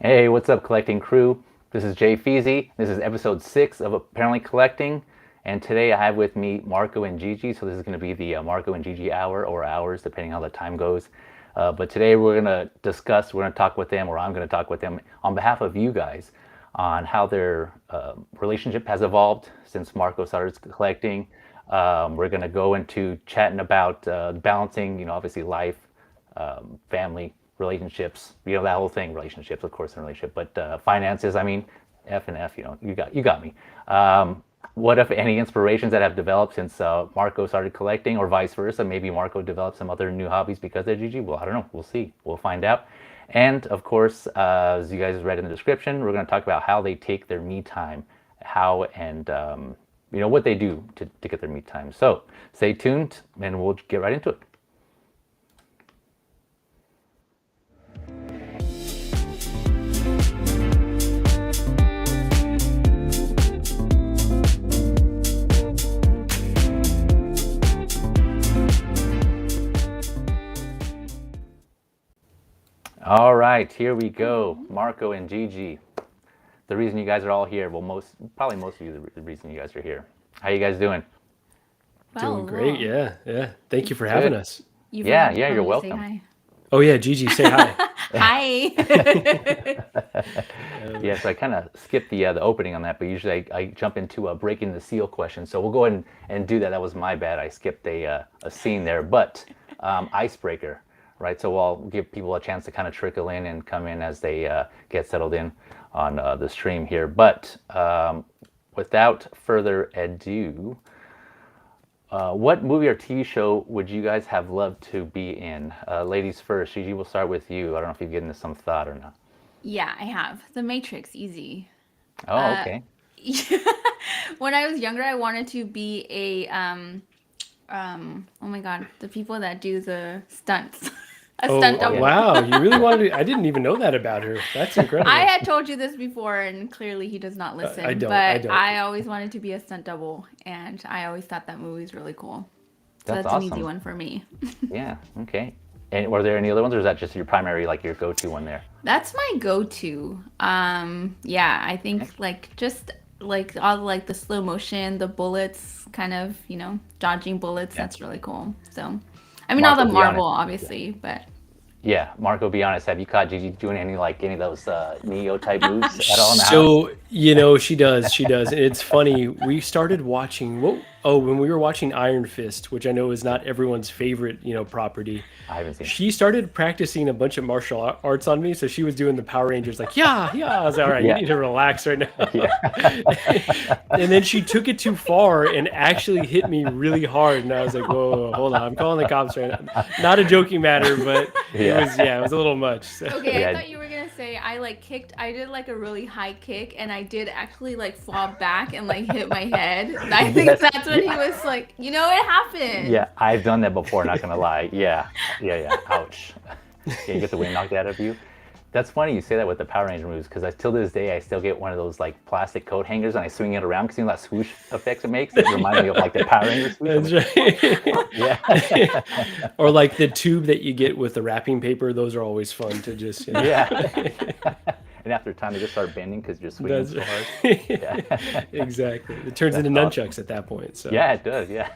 Hey, what's up, collecting crew? This is Jay Feezy. This is episode 6 of Apparently Collecting. And today I have with me Marco and Gigi. So this is going to be the Marco and Gigi hour or hours, depending how the time goes. But today we're going to we're going to talk with them, or I'm going to talk with them on behalf of you guys on how their relationship has evolved since Marco started collecting. We're going to go into chatting about balancing, obviously life, family, relationships, that whole thing, relationships, of course, in a relationship, but finances, I mean, F and F, you got me. What, if any, inspirations that have developed since Marco started collecting, or vice versa? Maybe Marco developed some other new hobbies because of Gigi. Well, I don't know. We'll see. We'll find out. And of course, as you guys read in the description, we're going to talk about how they take their me time, how and what they do to get their me time. So stay tuned, and we'll get right into it. All right, here we go. Marco and Gigi. The reason you guys are all here, well, probably most of you, the reason you guys are here. How you guys doing? Doing Well, great. well, Yeah. Thank you for having Good. us. you Yeah, forgot to yeah, tell you're me to say welcome. hi. Oh yeah, Gigi, say hi. Hi. Yeah, so I kind of skipped the opening on that, but usually I jump into breaking the seal question. So we'll go ahead and do that. That was my bad. I skipped a scene there, but icebreaker, right? So I'll give people a chance to kind of trickle in and come in as they get settled in on the stream here. But without further ado, what movie or TV show would you guys have loved to be in? Ladies first. Gigi, we'll start with you. I don't know if you've given this some thought or not. Yeah, I have. The Matrix, easy. Oh, Uh, okay. when I was younger, I wanted to be oh my God, the people that do the stunts. A stunt Oh Oh, yeah. double. wow, you really wanted to? I didn't even know that about her. That's I incredible. had told you this before, and clearly he does not I listen, don't. I but don't. I always wanted to be a stunt double, and I always thought that movie was really cool. So That's that's an easy awesome. one for me. Yeah, okay. And were there any other ones, or is that just your primary, like your go-to one there? That's my go-to. Yeah, I Okay. think like just like all like the slow motion, the bullets, kind of, dodging bullets. Yeah. That's really cool. So, I mean, all the Marco, be Marvel, honest. Yeah. obviously, but Yeah, Marco, be honest. Have you caught Gigi doing any of those Neo type moves at all in the house? So, she does. She does. And it's funny. We started watching when we were watching Iron Fist, which I know is not everyone's favorite, property. I haven't seen it. She started practicing a bunch of martial arts on me. So she was doing the Power Rangers like, yeah, yeah. I was like, all right, you Yeah, need to relax right now. yeah. And then she took it too far and actually hit me really hard. And I was like, whoa, hold on. I'm calling the cops right now. Not a joking matter, but Yeah. it was a little much. So. okay, I Yeah. thought you were gonna say I like kicked. I did like a really high kick, and I did actually like fall back and like hit my head. I think Yes. that's when he Yeah. was like, it happened. Yeah. I've done that before. Not gonna lie. Yeah. Yeah. Yeah. Ouch. Yeah. You get the wind knocked out of you. That's funny you say that with the Power Ranger moves, because till this day I still get one of those like plastic coat hangers and I swing it around because that swoosh effects it makes. It reminds me of like the Power Ranger swoosh. I'm That's like, right. yeah. Or like the tube that you get with the wrapping paper. Those are always fun to just, Yeah. And after time, they just start bending because you're swinging That's so hard. Yeah. exactly. It turns That's into awesome. nunchucks at that point. So Yeah, it does. Yeah.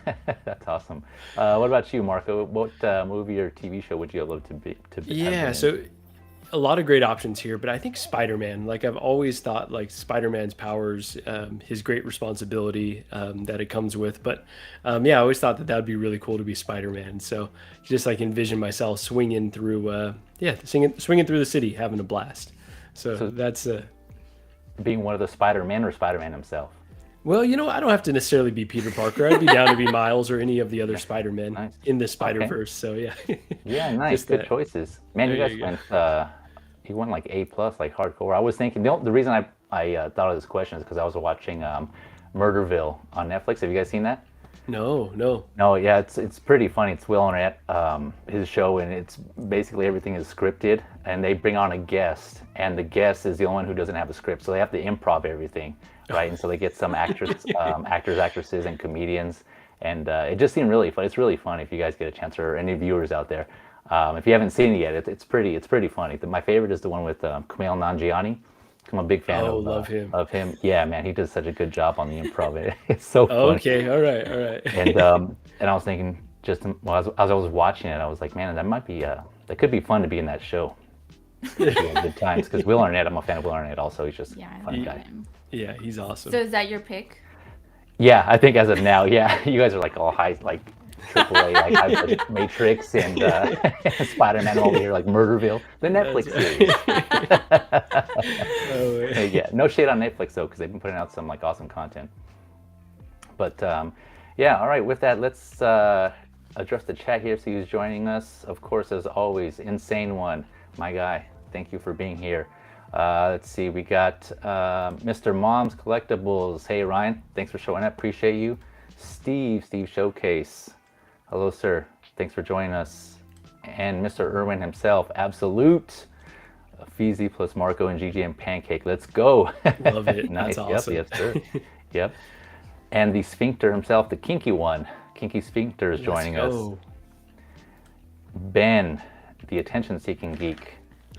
That's awesome. What about you, Marco? What movie or TV show would you have loved have yeah, been in? so a lot of great options here, but I think Spider-Man. Like I've always thought, like Spider-Man's powers, his great responsibility that it comes with. But yeah, I always thought that would be really cool to be Spider-Man. So just like envision myself swinging through, swinging through the city, having a blast. So So that's being one of the Spider-Men or Spider-Man himself? well, I don't have to necessarily be Peter Parker. I'd be down to be Miles or any of the other Spider-Men Nice. in the Okay. Spider-Verse. So yeah, Yeah, nice. just Good that. choices. Man, you There guys you go. went you won like A plus, like hardcore. I was thinking the reason I thought of this question is because I was watching Murderville on Netflix. Have you guys seen that? No, no. No, yeah, it's pretty funny. It's Will Arnett, his show, and it's basically everything is scripted, and they bring on a guest, and the guest is the only one who doesn't have a script, so they have to improv everything, right? And so they get some actors, actresses, and comedians, and it just seemed really fun. It's really fun if you guys get a chance, or any viewers out there. If you haven't seen it yet, it's pretty funny. My favorite is the one with Kumail Nanjiani. I'm a big fan love him. of him. Yeah, man, he does such a good job on the improv. It's so funny. Okay, all right. And I was thinking, just as I was watching it, I was like, man, that could be fun to be in that show. Good times, because Will Arnett, I'm a fan of Will Arnett also. He's just a fun guy. Yeah, he's awesome. So is that your pick? Yeah, I think as of now, yeah, you guys are like all high, like AAA, like high budget Matrix and Spider-Man over here, like Murderville, the Netflix series. Yeah, no shade on Netflix though, because they've been putting out some like awesome content. But yeah, all right. With that, let's address the chat here. See who's joining us. Of course, as always, Insane One, my guy. Thank you for being here. Let's see, we got Mr. Mom's Collectibles. Hey Ryan, thanks for showing up. Appreciate you. Steve Showcase. Hello, sir. Thanks for joining us. And Mr. Irwin himself, Absolute. Feezy plus Marco and Gigi and Pancake. Let's go. Love it. Nice. That's awesome. Yep, yes, sir. Yep. And the Sphincter himself, the Kinky One. Kinky Sphincter is joining us. Ben, the attention-seeking geek.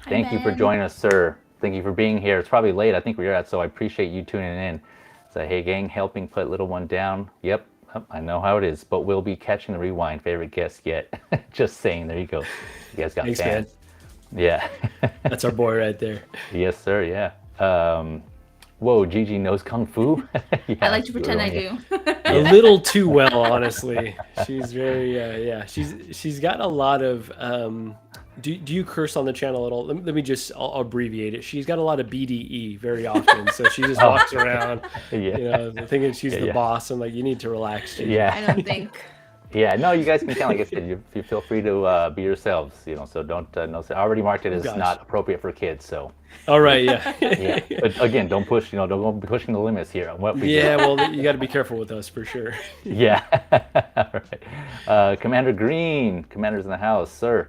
Thank you for joining us, sir. Thank you for being here. It's probably late. I think we're at, so I appreciate you tuning in. So, hey, gang, helping put little one down. Yep, I know how it is, but we'll be catching the rewind. Favorite guest yet. Just saying. There you go. You guys got Thanks, fans. man. Yeah. That's our boy right there. Yes, sir. Yeah. Whoa, Gigi knows Kung Fu? Yeah, I like to pretend I do. A little too well, honestly. She's very, she's got a lot of, do you curse on the channel at all? Let me just, I'll abbreviate it. She's got a lot of BDE very often. So she just walks around, thinking she's the boss. I'm like, you need to relax, Gigi. Yeah. I don't think. Yeah, no, you guys can kind of, like I said, you feel free to be yourselves, so don't, no, I already marked it as not appropriate for kids, so. All right, yeah. Yeah, but again, don't push, don't be pushing the limits here on what we do. Well, you got to be careful with us for sure. Yeah. All right. Commander Green, Commander's in the house, sir.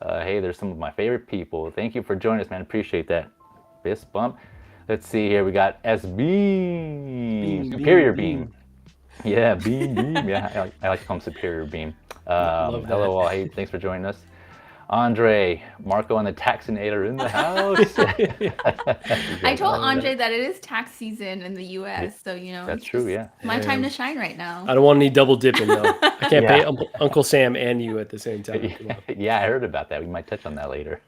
Hey, there's some of my favorite people. Thank you for joining us, man. Appreciate that. Fist bump. Let's see here. We got SB, Superior Beam. Yeah, Beam. Yeah, I like to call him Superior Beam. Hello all. Hey, thanks for joining us. Andre, Marco and the Taxinator in the house. I told Andre that it is tax season in the U.S., so that's true. Yeah, my time to shine right now. I don't want any double dipping though. I can't pay Uncle Sam and you at the same time. Yeah, I heard about that. We might touch on that later.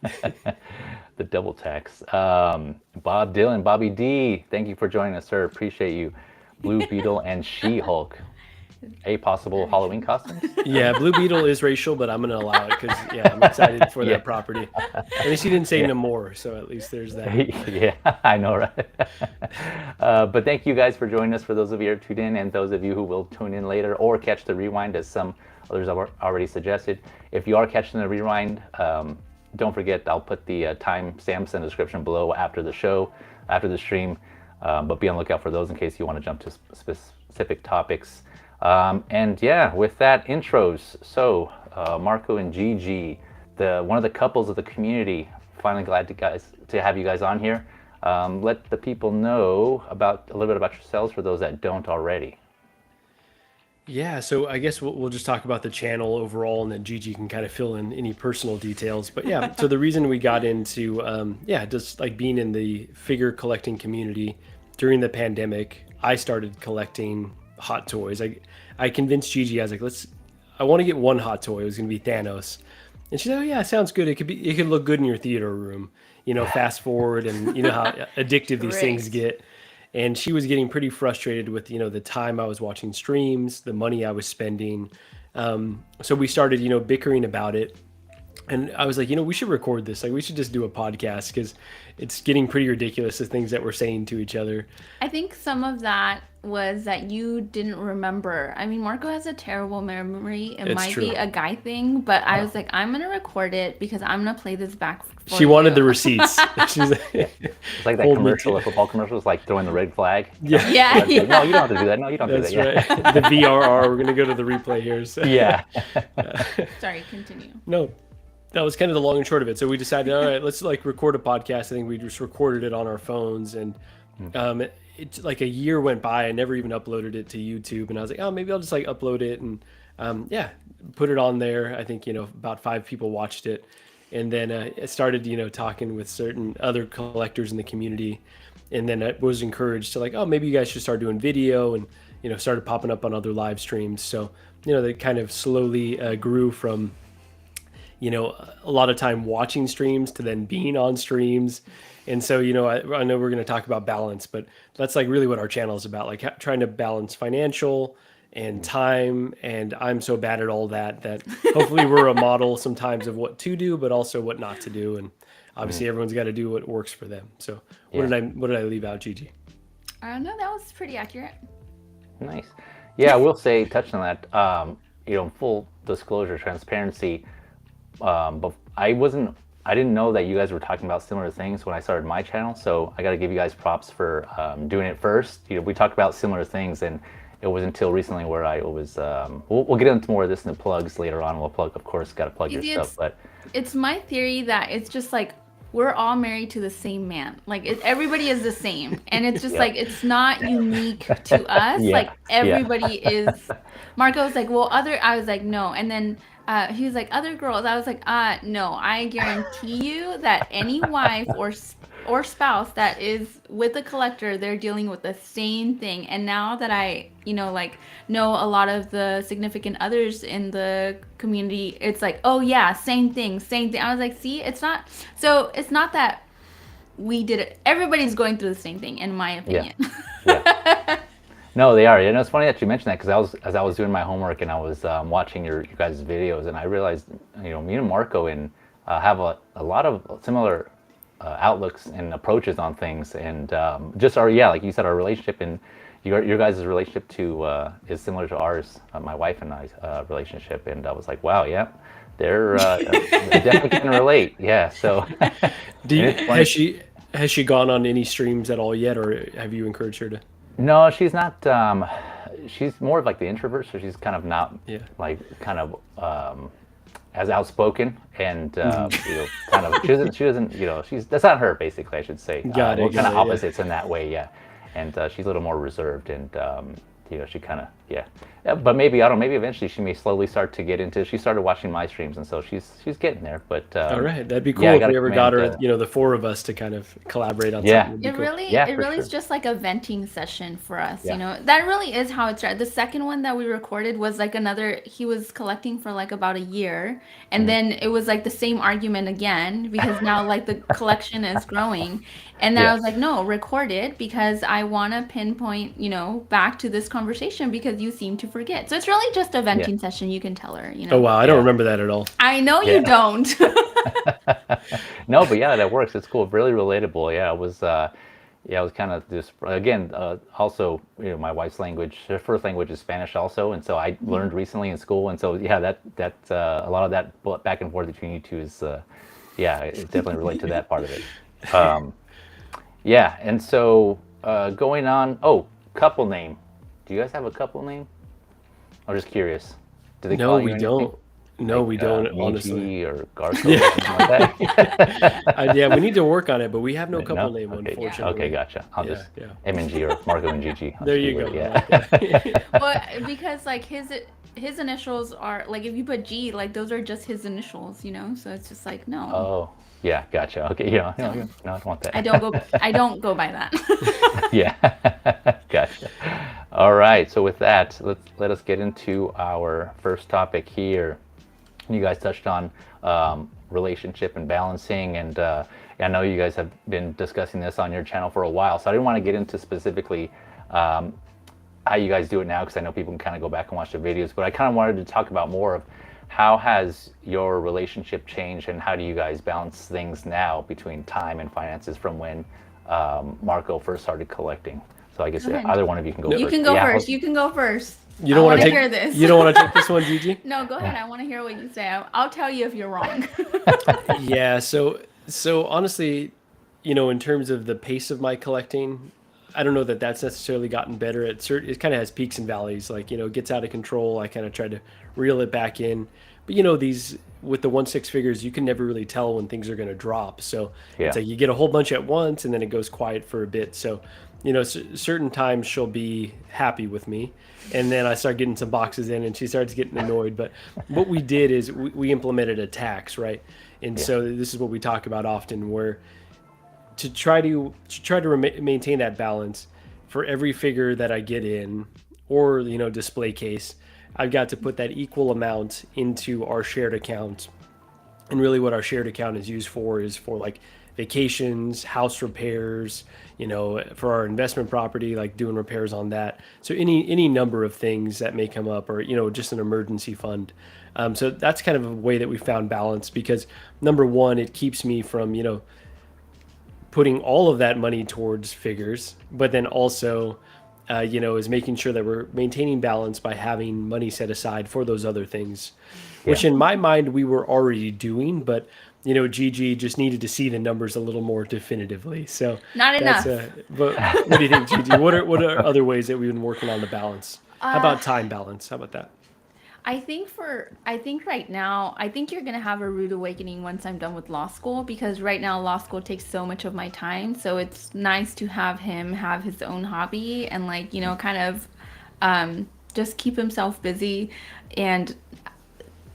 The double tax. Bob Dylan, Bobby D, thank you for joining us, sir. Appreciate you. Blue Beetle and She-Hulk. A possible Halloween costume? Yeah, Blue Beetle is racial, but I'm going to allow it because, I'm excited for that property. At least he didn't say no more, so at least there's that. Yeah, I know, right? But thank you guys for joining us, for those of you who are tuned in, and those of you who will tune in later or catch the rewind, as some others have already suggested. If you are catching the rewind, don't forget, I'll put the time stamps in the description below after the show, after the stream. But be on the lookout for those in case you want to jump to specific topics. And yeah, with that, intros. So Marco and Gigi, one of the couples of the community, finally glad to have you guys on here. Let the people know a little bit about yourselves for those that don't already. Yeah, so I guess we'll just talk about the channel overall, and then Gigi can kind of fill in any personal details. But yeah, so the reason we got into just like being in the figure collecting community during the pandemic, I started collecting hot toys. I convinced Gigi, I was like, I want to get one hot toy. It was going to be Thanos. And she said, oh yeah, sounds good. It could look good in your theater room, fast forward, and you know how addictive these things get. And she was getting pretty frustrated with, the time I was watching streams, the money I was spending. So we started, bickering about it. And I was like, we should record this. Like, we should just do a podcast because it's getting pretty ridiculous, the things that we're saying to each other. I think some of that was that you didn't remember. I mean, Marco has a terrible memory. It might be a guy thing, but I was like, I'm going to record it because I'm going to play this back for She wanted the receipts. She's like, it's like that commercial, the football commercials, like throwing the red flag. Yeah. No, you don't have to do that. No, you don't do that. That's right. The VRR, we're going to go to the replay here. So. Yeah. Sorry, continue. No. That was kind of the long and short of it. So we decided, all right, let's record a podcast. I think we just recorded it on our phones, and it's like a year went by. I never even uploaded it to YouTube, and I was like, oh, maybe I'll just upload it. And yeah, put it on there. I think, about 5 people watched it. And then I started, talking with certain other collectors in the community. And then I was encouraged to like, oh, maybe you guys should start doing video, and, started popping up on other live streams. So, they kind of slowly grew from, a lot of time watching streams to then being on streams. And so, I know we're going to talk about balance, but that's like really what our channel is about, like trying to balance financial and time. And I'm so bad at all that hopefully we're a model sometimes of what to do, but also what not to do. And obviously everyone's got to do what works for them. So what did I leave out, Gigi? No, that was pretty accurate. Nice. Yeah, I will say, touching on that, full disclosure, transparency, but I didn't know that you guys were talking about similar things when I started my channel, so I got to give you guys props for doing it first. We talked about similar things, and it was until recently where I was, we'll get into more of this in the plugs later on. We'll plug, of course, got to plug your stuff, but it's my theory that it's just like we're all married to the same man. Like everybody is the same, and it's just like it's not unique to us. Like everybody is. Marco was like, well, I was like, no, and then he was like, other girls. I was like, no, I guarantee you that any wife or spouse that is with a collector, they're dealing with the same thing. And now that I, know a lot of the significant others in the community, it's like, oh yeah, same thing. I was like, see, it's not that we did it. Everybody's going through the same thing, in my opinion. Yeah. No, they are. It's funny that you mentioned that, because as I was doing my homework and I was watching your guys' videos, and I realized, me and Marco have a lot of similar outlooks and approaches on things, and just like you said, our relationship and your guys' relationship is similar to ours, my wife and I's relationship, and I was like, wow, yeah, they definitely can relate. Yeah. So has she gone on any streams at all yet, or have you encouraged her to? No, she's not. She's more of like the introvert, so she's kind of not as outspoken, and kind of she doesn't she's that's not her, basically, I should say. We're kind of opposites in that way, yeah. And she's a little more reserved, and she kind of but maybe, I don't know, maybe eventually she may slowly start to get into. She started watching my streams, and so she's getting there. But all right, that'd be cool if we ever got her, the 4 of us to kind of collaborate on something. It really is just like a venting session for us. That really is how it's. The second one that we recorded was like he was collecting for like about a year, and then it was like the same argument again, because now like the collection is growing. And then I was like, no, record it, because I want to pinpoint, back to this conversation, because you seem to forget. So it's really just a venting session. You can tell her, Oh, wow. I don't remember that at all. I know you don't. No, but that works. It's cool. Really relatable. Yeah, it was. It was kind of just, again, also, my wife's language, her first language is Spanish also. And so I learned recently in school. And so, that a lot of that back and forth between you two is, it definitely relate to that part of it. And so going on, couple name. Do you guys have a couple name? I'm just curious. Do they call you anything? Don't. No, like, we don't, Gigi honestly. or Garco or something like that? We need to work on it, but we have no couple name, unfortunately. Okay, gotcha. I'll just M&G or Marco and Gigi. There you go. Well, because like his initials are, like, if you put G, like those are just his initials, so it's just like, no. Oh, yeah, gotcha. Okay, no, I don't want that. I don't go by that. Yeah, gotcha. All right, so with that, let us get into our first topic here. You guys touched on relationship and balancing, and I know you guys have been discussing this on your channel for a while, so I didn't want to get into specifically how you guys do it now, because I know people can kind of go back and watch the videos, but I kind of wanted to talk about more of how has your relationship changed, and how do you guys balance things now between time and finances from when Marco first started collecting? So I guess either one of you can go first. You can go first. You can go first. You don't want to hear this. You don't want to take this one, Gigi? No, go ahead. I want to hear what you say. I'll tell you if you're wrong. Yeah. So honestly, in terms of the pace of my collecting, I don't know that that's necessarily gotten better. It kind of has peaks and valleys. Like, it gets out of control. I kind of try to reel it back in. But these, with the 1/6 figures, you can never really tell when things are going to drop. So it's like you get a whole bunch at once, and then it goes quiet for a bit. So certain times she'll be happy with me, and then I start getting some boxes in, and she starts getting annoyed. But what we did is we implemented a tax, right? And so this is what we talk about often, where to try to maintain that balance. For every figure that I get in, or display case, I've got to put that equal amount into our shared account. And really what our shared account is used for is for like vacations, house repairs, for our investment property, like doing repairs on that. So any number of things that may come up, or just an emergency fund. So that's kind of a way that we found balance, because number one, it keeps me from putting all of that money towards figures, but then also is making sure that we're maintaining balance by having money set aside for those other things, which in my mind we were already doing, but Gigi just needed to see the numbers a little more definitively. So not enough. But what do you think, Gigi? What are other ways that we've been working on the balance? How about time balance? How about that? I think right now, I think you're going to have a rude awakening once I'm done with law school, because right now law school takes so much of my time. So it's nice to have him have his own hobby and kind of just keep himself busy. And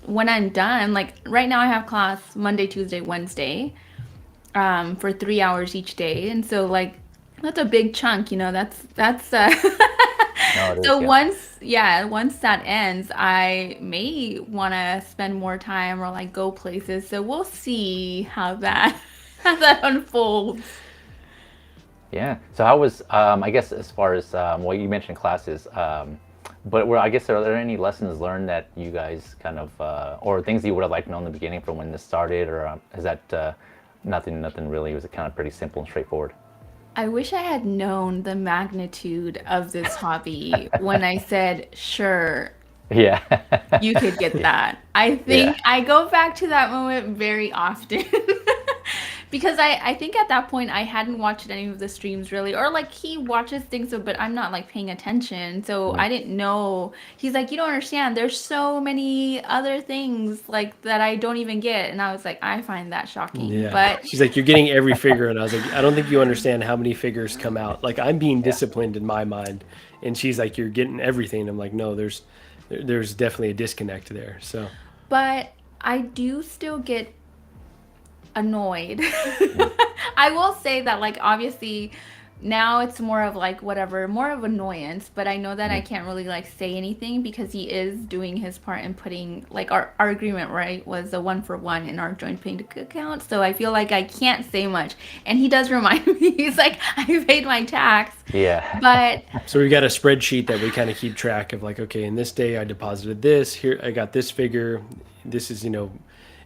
when I'm done, like right now I have class Monday, Tuesday, Wednesday for 3 hours each day. And so that's a big chunk, that's so once that ends, I may want to spend more time or go places. So we'll see how that unfolds. Yeah. So how was I guess as far as you mentioned classes, but I guess are there any lessons learned that you guys kind of or things you would have liked to know in the beginning from when this started, or is that nothing really? Was it kind of pretty simple and straightforward? I wish I had known the magnitude of this hobby when I said, sure, you could get that. I think I go back to that moment very often because I think at that point I hadn't watched any of the streams really, or he watches things, but I'm not paying attention. So I didn't know. He's like, you don't understand. There's so many other things that I don't even get. And I was like, I find that shocking. Yeah. But she's like, you're getting every figure. And I was like, I don't think you understand how many figures come out. I'm being disciplined in my mind. And she's like, you're getting everything. I'm like, no, there's definitely a disconnect there. So, but I do still get annoyed. I will say that obviously now it's more of whatever, more of annoyance, but I know that I can't really say anything because he is doing his part in putting our agreement, right, was a 1-for-1 in our joint bank account. So I feel like I can't say much, and he does remind me. He's like, I paid my tax. Yeah. But so we've got a spreadsheet that we kind of keep track of, okay, in this day I deposited this, here I got this figure, this is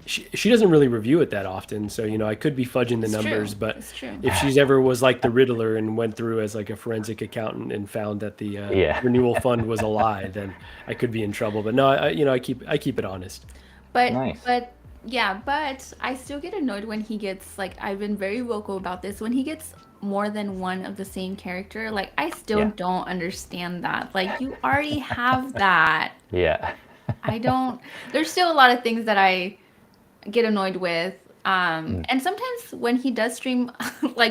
she doesn't really review it that often, so I could be fudging the numbers, but if she's ever was like the Riddler and went through as a forensic accountant and found that the renewal fund was a lie, then I could be in trouble. But no, I keep it honest. But nice. But I still get annoyed when he gets I've been very vocal about this, when he gets more than one of the same character. I still don't understand that. You already have that. Yeah. I don't. There's still a lot of things that I get annoyed with, and sometimes when he does stream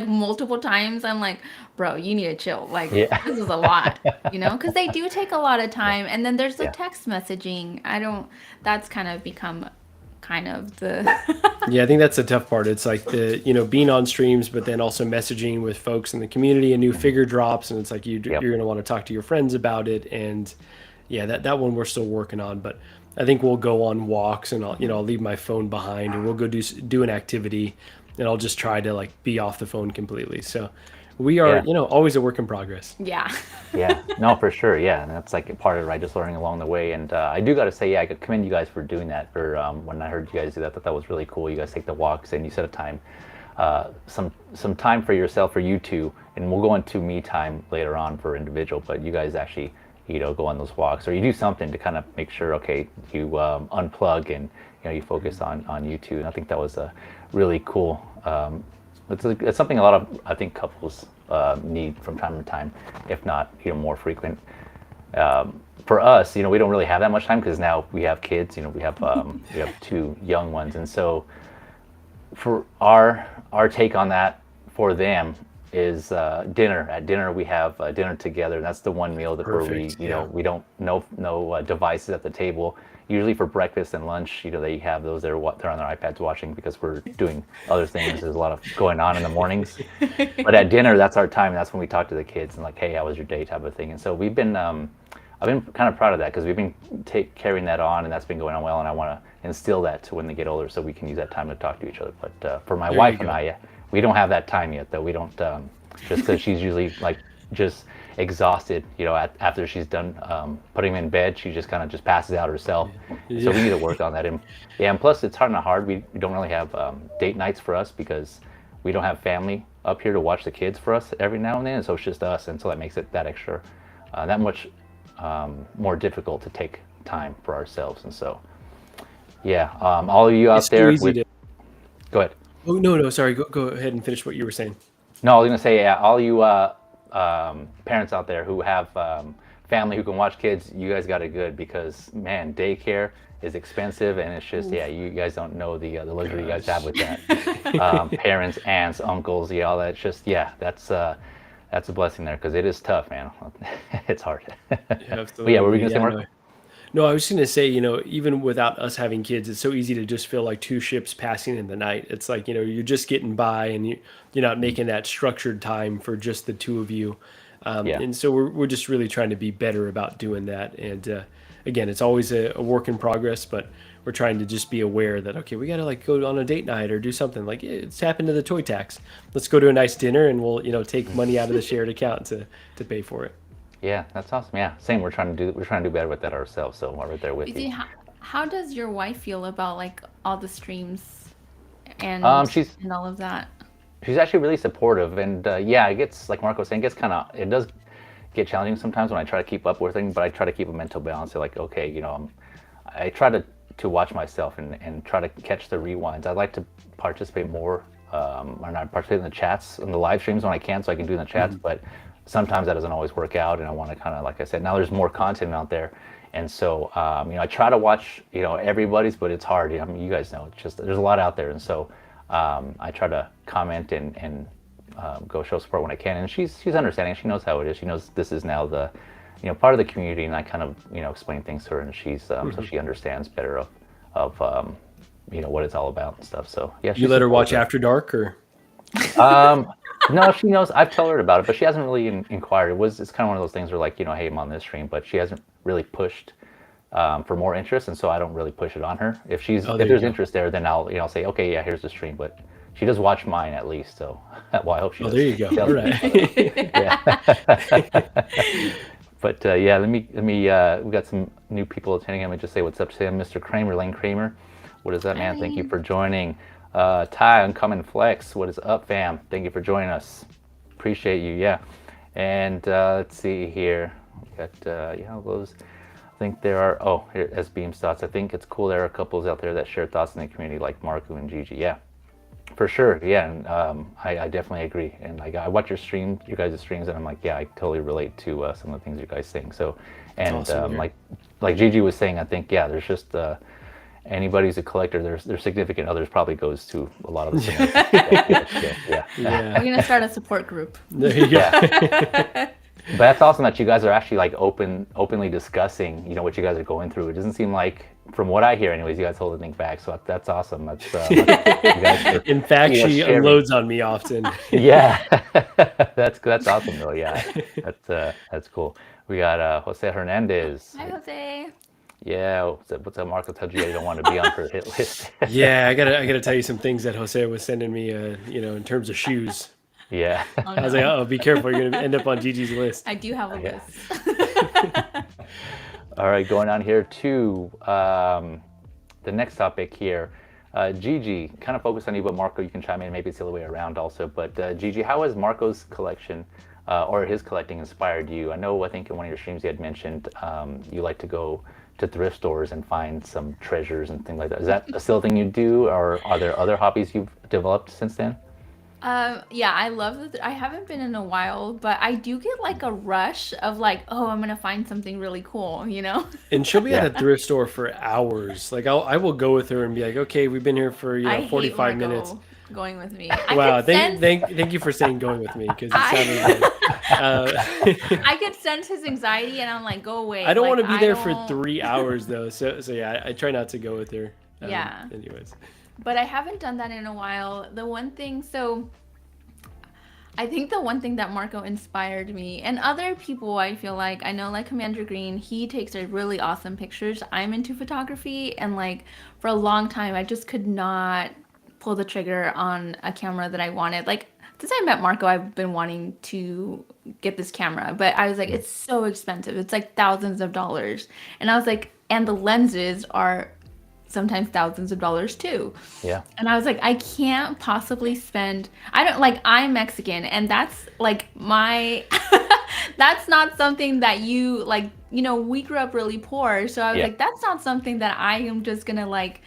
multiple times, I'm like, bro, you need to chill, this is a lot, because they do take a lot of time. And then there's the text messaging. That's kind of become the I think that's the tough part. It's the being on streams, but then also messaging with folks in the community. A new figure drops, and it's you're going to want to talk to your friends about it. And that one we're still working on, but I think we'll go on walks, and I'll leave my phone behind, and we'll go do an activity, and I'll just try to be off the phone completely. So we are always a work in progress. Yeah. Yeah, no, for sure. Yeah, and that's a part of it, right? Just learning along the way. And I do got to say, I could commend you guys for doing that. For when I heard you guys do that, I thought that was really cool. You guys take the walks, and you set a time, some time for yourself, for you two, and we'll go into me time later on for individual. But you guys actually go on those walks, or you do something to kind of make sure, okay, you unplug and you focus on you two. And I think that was really cool. It's something a lot of, I think, couples need from time to time, if not more frequent. For us, we don't really have that much time because now we have kids. We have two young ones, and so for our take on that, for them, is dinner. At dinner, we have dinner together. And that's the one meal that where we, Perfect. Yeah. we don't no devices at the table. Usually for breakfast and lunch, they have those there. They're on their iPads watching because we're doing other things. There's a lot of going on in the mornings. But at dinner, that's our time. That's when we talk to the kids and like, hey, how was your day, type of thing. And so we've been, I've been kind of proud of that because we've been carrying that on, and that's been going on well. And I want to instill that to when they get older, so we can use that time to talk to each other. But for my wife and I, we don't have that time yet, though. We don't, just because she's usually like just exhausted, after she's done putting him in bed, she just kind of just passes out herself. Yeah. So we need to work on that. And plus it's not hard. We don't really have date nights for us because we don't have family up here to watch the kids for us every now and then. And so it's just us. And so that makes it that extra, that much more difficult to take time for ourselves. And so, yeah, all of you out It's there, so easy to... go ahead. Oh, no, sorry. Go ahead and finish what you were saying. No, I was gonna say, yeah, all you parents out there who have family who can watch kids, you guys got it good because, man, daycare is expensive, and it's just, yeah, you guys don't know the luxury you guys have with that. Parents, aunts, uncles, all that. It's just, yeah, that's a blessing there because it is tough, man. It's hard. Yeah, absolutely. But yeah, what were we gonna say, Mark? No, I was going to say, even without us having kids, it's so easy to just feel like two ships passing in the night. It's like, you're just getting by, and you're not making that structured time for just the two of you. Yeah. And so we're just really trying to be better about doing that. And again, it's always a work in progress, but we're trying to just be aware that, okay, we got to like go on a date night or do something like it's happened to the toy tax. Let's go to a nice dinner, and we'll, take money out of the shared account to pay for it. Yeah, that's awesome. Yeah, same. We're trying to do better with that ourselves. So we're right there with you. How does your wife feel about like all the streams and all of that? She's actually really supportive, and yeah, it gets, like Marco was saying, it does get challenging sometimes when I try to keep up with things, but I try to keep a mental balance. So like, okay, I try to watch myself and try to catch the rewinds. I'd like to participate more, or not participate in the chats, in the live streams when I can, so I can do in the chats, but sometimes that doesn't always work out, and I want to kind of, like I said, now there's more content out there, and so I try to watch everybody's, but it's hard. You guys know, it's just there's a lot out there, and so I try to comment and go show support when I can, and she's understanding. She knows how it is. She knows this is now the part of the community, and I kind of explain things to her, and she's so she understands better of what it's all about and stuff. So yeah, you let her watch After Dark, or no, she knows. I've told her about it, but she hasn't really inquired. It's kind of one of those things where, like, hey, I'm on this stream, but she hasn't really pushed for more interest, and so I don't really push it on her. If there's interest there, then I'll say, okay, yeah, here's the stream. But she does watch mine at least, so well, I hope she does. There you go. All right. Yeah. But yeah, let me. We got some new people attending. Let me just say what's up to him, Mr. Kramer, Lane Kramer. What is that, man? Thank you for joining. Ty, Uncommon Flex, what is up, fam? Thank you for joining us. Appreciate you, yeah. And let's see here. We got those. I think there are. Here, S Beams thoughts. I think it's cool there are couples out there that share thoughts in the community, like Marco and Gigi. Yeah, for sure. Yeah, and I definitely agree. And like, I watch your guys' streams, and I'm like, yeah, I totally relate to some of the things you guys saying. So, and awesome, like Gigi was saying, I think, yeah, there's just anybody who's a collector, their significant others probably goes to a lot of the things. Yeah. We're gonna start a support group. There you go. Yeah. But that's awesome that you guys are actually like openly discussing, what you guys are going through. It doesn't seem like, from what I hear, anyways, you guys hold the thing back. So that's awesome. That's you guys are, in fact, she unloads on me often. Yeah, that's awesome though. Yeah, that's cool. We got Jose Hernandez. Hi, Jose. Yeah, what's up, Marco? Told you don't want to be on her hit list. Yeah, I gotta tell you some things that Jose was sending me, in terms of shoes. Yeah. Oh, I was like, be careful, you're gonna end up on Gigi's list. I do have a list. All right, going on here to the next topic here. Gigi, kind of focused on you, but Marco, you can chime in. Maybe it's the other way around also. But Gigi, how has Marco's collection or his collecting inspired you? I think in one of your streams you had mentioned you like to go to thrift stores and find some treasures and things like that. Is that still a thing you do, or are there other hobbies you've developed since then? Yeah, I love that. I haven't been in a while, but I do get like a rush of like, oh, I'm gonna find something really cool, And she'll be at a thrift store for hours. Like I will go with her and be like, okay, we've been here for 45 minutes. going with me. Wow, thank you for saying going with me, because it sounded like I could sense his anxiety, and I'm like, go away. I don't like, want to be there for don't- 3 hours though. So yeah, I try not to go with her. Yeah. Anyways. But I haven't done that in a while. I think the one thing that Marco inspired me, and other people, I feel like, I know like Commander Green, he takes really awesome pictures. I'm into photography, and like for a long time, I just could not pull the trigger on a camera that I wanted. Like since I met Marco, I've been wanting to get this camera, but I was like, it's so expensive. It's like thousands of dollars. And I was like, and the lenses are sometimes thousands of dollars too. Yeah. And I was like, I can't possibly spend, I don't like, I'm Mexican, and that's like that's not something that you like, we grew up really poor. So I was like, that's not something that I am just gonna like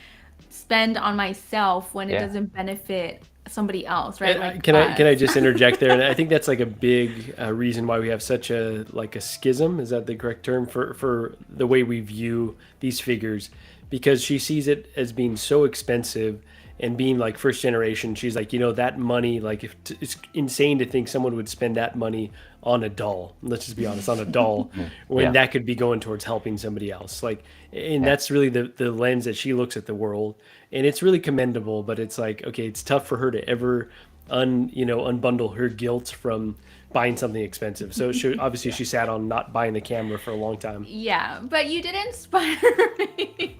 spend on myself when it doesn't benefit somebody else, right? Like can I just interject there? And I think that's like a big reason why we have such a schism. Is that the correct term for the way we view these figures? Because she sees it as being so expensive, and being like first generation, she's like, that money, like it's insane to think someone would spend that money on a doll. Let's just be honest, on a doll, when that could be going towards helping somebody else. Like, and that's really the lens that she looks at the world, and it's really commendable. But it's like, okay, it's tough for her to ever unbundle her guilt from buying something expensive. So she sat on not buying the camera for a long time. Yeah, but you did inspire me.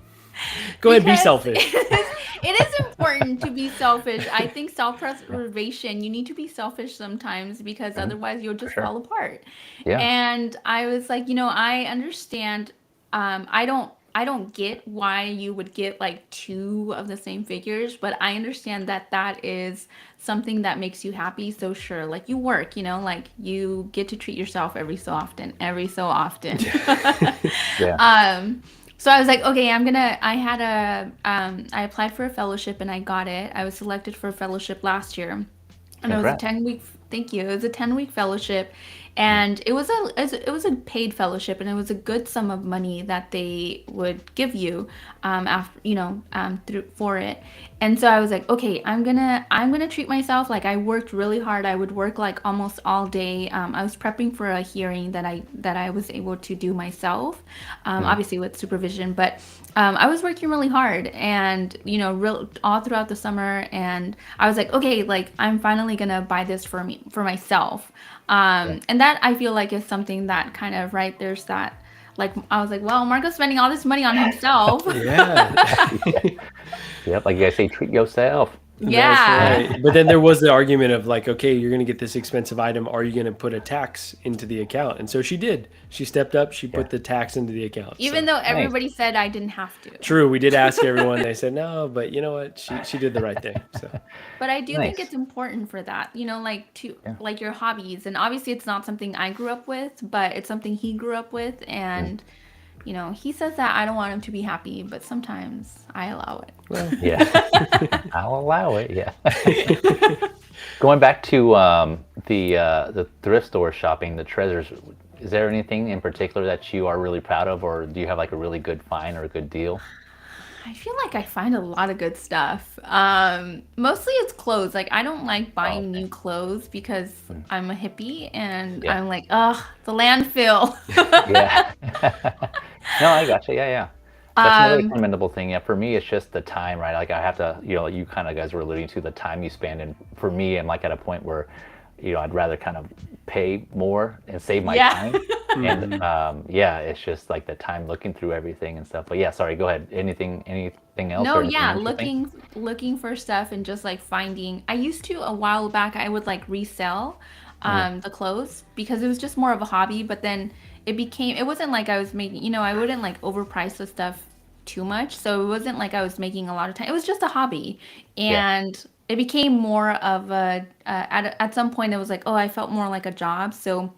Go ahead, be selfish. It is important to be selfish. I think self-preservation, you need to be selfish sometimes, because otherwise you'll just fall apart. Yeah. And I was like, I understand. I don't get why you would get like two of the same figures, but I understand that is something that makes you happy. So sure, like you work, like you get to treat yourself every so often. Yeah. So I was like, okay, I applied for a fellowship and I got it. I was selected for a fellowship last year. And Congrats. it was a 10-week, thank you. It was a 10-week fellowship, and it was a paid fellowship, and it was a good sum of money that they would give you after for it. And so I was like, okay, I'm gonna treat myself. Like I worked really hard. I would work like almost all day. I was prepping for a hearing that I was able to do myself, obviously with supervision, but I was working really hard, and all throughout the summer. And I was like, okay, like I'm finally gonna buy this for myself. And that I feel like is something that kind of, right, there's that, like, I was like, well, Marco's spending all this money on himself. Yeah. Yep. Like you guys say, treat yourself. Yeah. That's right. But then there was the argument of like, okay, you're going to get this expensive item. Are you going to put a tax into the account? And so she did. She stepped up. She put the tax into the account. Even though everybody said I didn't have to. True. We did ask everyone. They said no, but you know what? She did the right thing. So. But I do think it's important for that, like your hobbies. And obviously it's not something I grew up with, but it's something he grew up with. And he says that I don't want him to be happy, but sometimes I allow it. Well, yeah. I'll allow it. Yeah. Going back to the thrift store shopping, the treasures, is there anything in particular that you are really proud of, or do you have like a really good find or a good deal? I feel like I find a lot of good stuff. Mostly it's clothes. Like I don't like buying new clothes because I'm a hippie, and I'm like, the landfill. Yeah. No, I gotcha. Yeah. That's another commendable thing. Yeah, for me, it's just the time, right? Like I have to, you kind of guys were alluding to the time you spend, and for me, I'm like at a point where, I'd rather kind of pay more and save my time. And it's just like the time looking through everything and stuff. But yeah, sorry, go ahead. Anything else? No, yeah, looking for stuff and just like finding. I used to a while back. I would like resell the clothes because it was just more of a hobby. But then it wasn't like I was making. I wouldn't like overprice the stuff too much, so it wasn't like I was making a lot of time. It was just a hobby, and it became more of a. At some point, it was like, I felt more like a job. So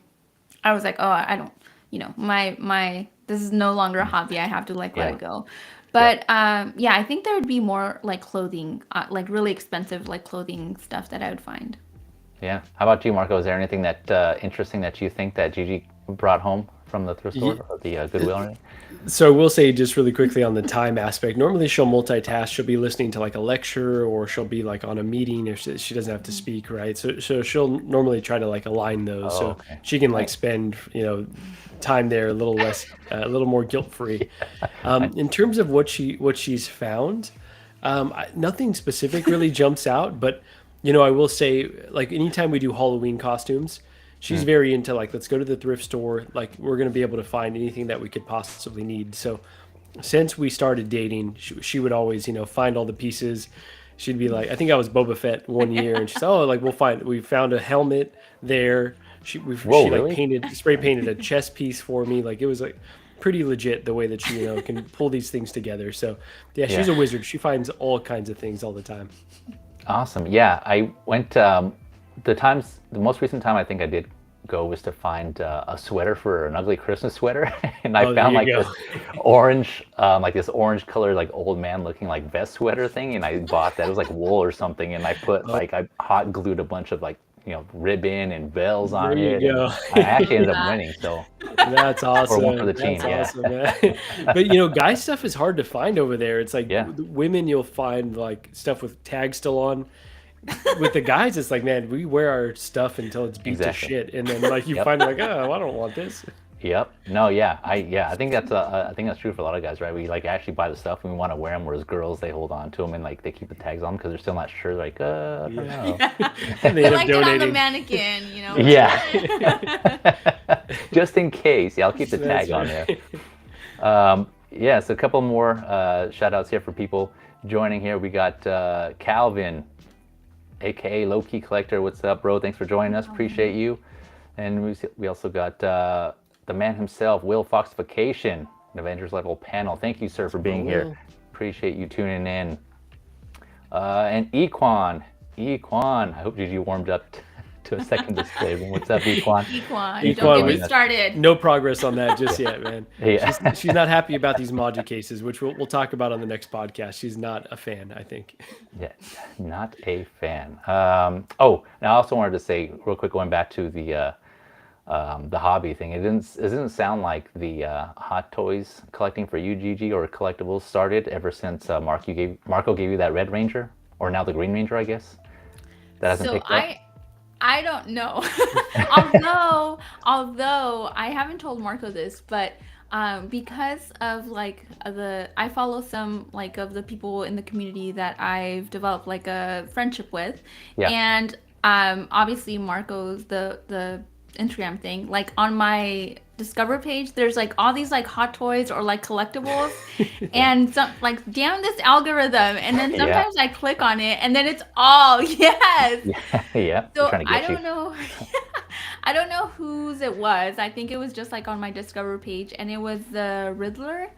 I was like, I don't, my this is no longer a hobby. I have to like let it go. But I think there would be more like clothing, like really expensive like clothing stuff that I would find. Yeah. How about you, Marco? Is there anything that interesting that you think that Gigi brought home from the thrift store or the Goodwill or anything? So we'll say just really quickly on the time aspect. Normally she'll multitask. She'll be listening to like a lecture, or she'll be like on a meeting if she doesn't have to speak, right? So she'll normally try to like align those so she can like spend time there a little less, a little more guilt free. In terms of what she's found, nothing specific really jumps out, but I will say, like, anytime we do Halloween costumes, she's very into like, let's go to the thrift store. Like, we're going to be able to find anything that we could possibly need. So since we started dating, she would always, find all the pieces. She'd be like, I think I was Boba Fett one year, and she's like, we found a helmet there. She really? like spray painted a chest piece for me. Like, it was like pretty legit the way that she, can pull these things together. So yeah, she's a wizard. She finds all kinds of things all the time. Awesome. Yeah, I went. The most recent time I think I did go was to find a sweater for an ugly Christmas sweater, and I found like this orange, color, like old man looking like vest sweater thing, and I bought that. It was like wool or something, and I put I hot glued a bunch of like ribbon and bells on it. I actually ended up winning. So that's awesome. Or one for the team. That's awesome, but guy stuff is hard to find over there. It's like women, you'll find like stuff with tags still on. With the guys, it's like, man, we wear our stuff until it's beat to shit, and then like you find like, oh, I don't want this. Yep. No. Yeah. I think that's true for a lot of guys, right? We like actually buy the stuff and we want to wear them, whereas girls, they hold on to them and like they keep the tags on because they're still not sure. Like, I don't know. They like it on the mannequin, Yeah. Just in case. Yeah, I'll keep the tag on there. So a couple more shout outs here for people joining here. We got Calvin, aka Low Key Collector. What's up, bro? Thanks for joining us. Appreciate you. And we also got the man himself, Will Foxification, an Avengers level panel. Thank you, sir, for being here. Appreciate you tuning in. And Equan. I hope Gigi warmed up to a second display. What's up, Equan? Equan, don't get me started. No progress on that just yet, man. She's not happy about these Maji cases, which we'll talk about on the next podcast. She's not a fan, I think. Yeah, not a fan. And I also wanted to say real quick, going back to the hobby thing. It didn't sound like the hot toys collecting for you, Gigi, or collectibles started ever since Marco gave you that Red Ranger, or now the Green Ranger, I guess. That hasn't picked up. I don't know. although I haven't told Marco this, but because of like I follow some like of the people in the community that I've developed like a friendship with, and obviously Marco's the Instagram thing. Like on my Discover page, there's like all these like hot toys or like collectibles, and some like damn this algorithm, and then sometimes I click on it, and then it's all Yeah. So I don't know. I don't know whose it was. I think it was just like on my Discover page, and it was the Riddler.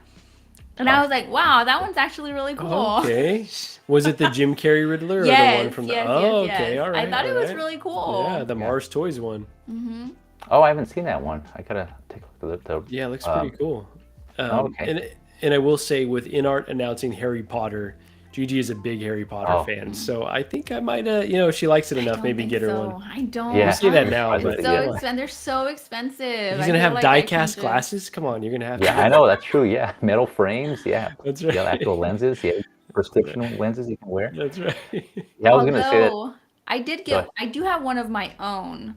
And I was like, wow, that one's actually really cool. Okay. Was it the Jim Carrey Riddler or the one from yes, okay, all right. I thought it was really cool. Yeah, the Mars Toys one. Mm-hmm. Oh, I haven't seen that one. I gotta take a look at Yeah, it looks pretty cool. And I will say, with InArt announcing Harry Potter, Gigi is a big Harry Potter fan, so I think I might, she likes it enough, maybe get her one. I don't. Yeah, say that now, but they're so expensive. He's gonna have die-cast glasses. Come on, you're gonna have. Yeah, I know, that's true. Yeah, metal frames. Yeah, that's right. Yeah, actual lenses. Yeah, prescription lenses you can wear. That's right. Yeah, I was gonna say that. I do have one of my own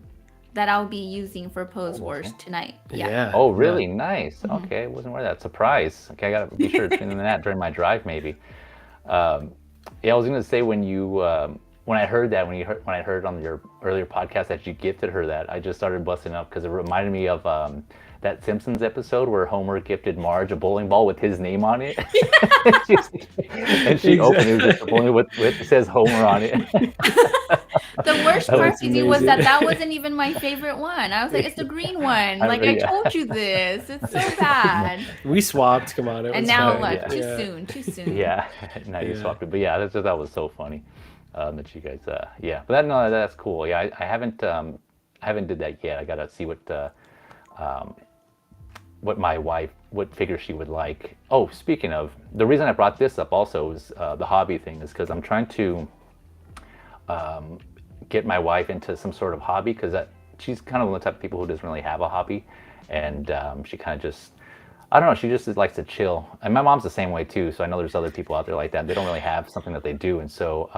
that I'll be using for Pose Wars tonight. Yeah. Oh, really? Nice. Okay, I wasn't aware of that. Surprise. Okay, I gotta be sure to tune in to that during my drive, maybe. I was gonna say when I heard on your earlier podcast that you gifted her that, I just started busting up because it reminded me of that Simpsons episode where Homer gifted Marge a bowling ball with his name on it. and she opened it with just a bowling with it says Homer on it. The worst part was that wasn't even my favorite one. I was like, it's the green one. Like, I told you this. It's so bad. We swapped. Come on. And now look, too soon. Yeah. Now you swapped it. But yeah, that was so funny that you guys. Yeah. But that's cool. Yeah, I haven't did that yet. I gotta see what my wife, what figure she would like. Oh, speaking of, the reason I brought this up also is the hobby thing is because I'm trying to get my wife into some sort of hobby because she's kind of the type of people who doesn't really have a hobby, and she kind of just, I don't know, she just likes to chill. And my mom's the same way too. So I know there's other people out there like that. They don't really have something that they do, and so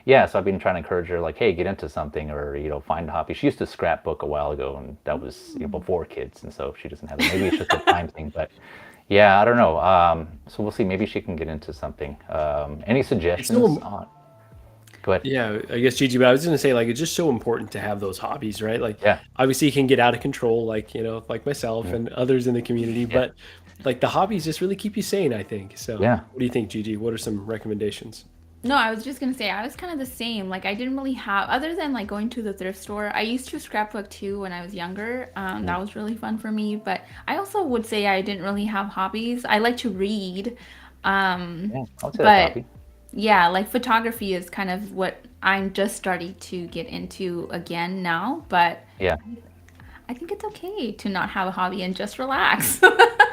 yeah. So I've been trying to encourage her, like, hey, get into something, or find a hobby. She used to scrapbook a while ago, and that was before kids, and so she doesn't have it. Maybe it's just a time thing, but yeah, I don't know. So we'll see. Maybe she can get into something. Any suggestions on? Go ahead. Yeah, I guess Gigi, but I was going to say, like, it's just so important to have those hobbies, right? Like, Yeah. obviously, you can get out of control, like, like myself and others in the community, but like the hobbies just really keep you sane, I think. So, Yeah. what do you think, Gigi? What are some recommendations? No, I was just gonna say I was kind of the same. Like I didn't really have, other than like going to the thrift store. I used to scrapbook too when I was younger. That was really fun for me. But I also would say I didn't really have hobbies. I like to read, Yeah, I would say that's a but hobby. yeah, like photography is kind of what I'm just starting to get into again now. But Yeah. I think it's okay to not have a hobby and just relax.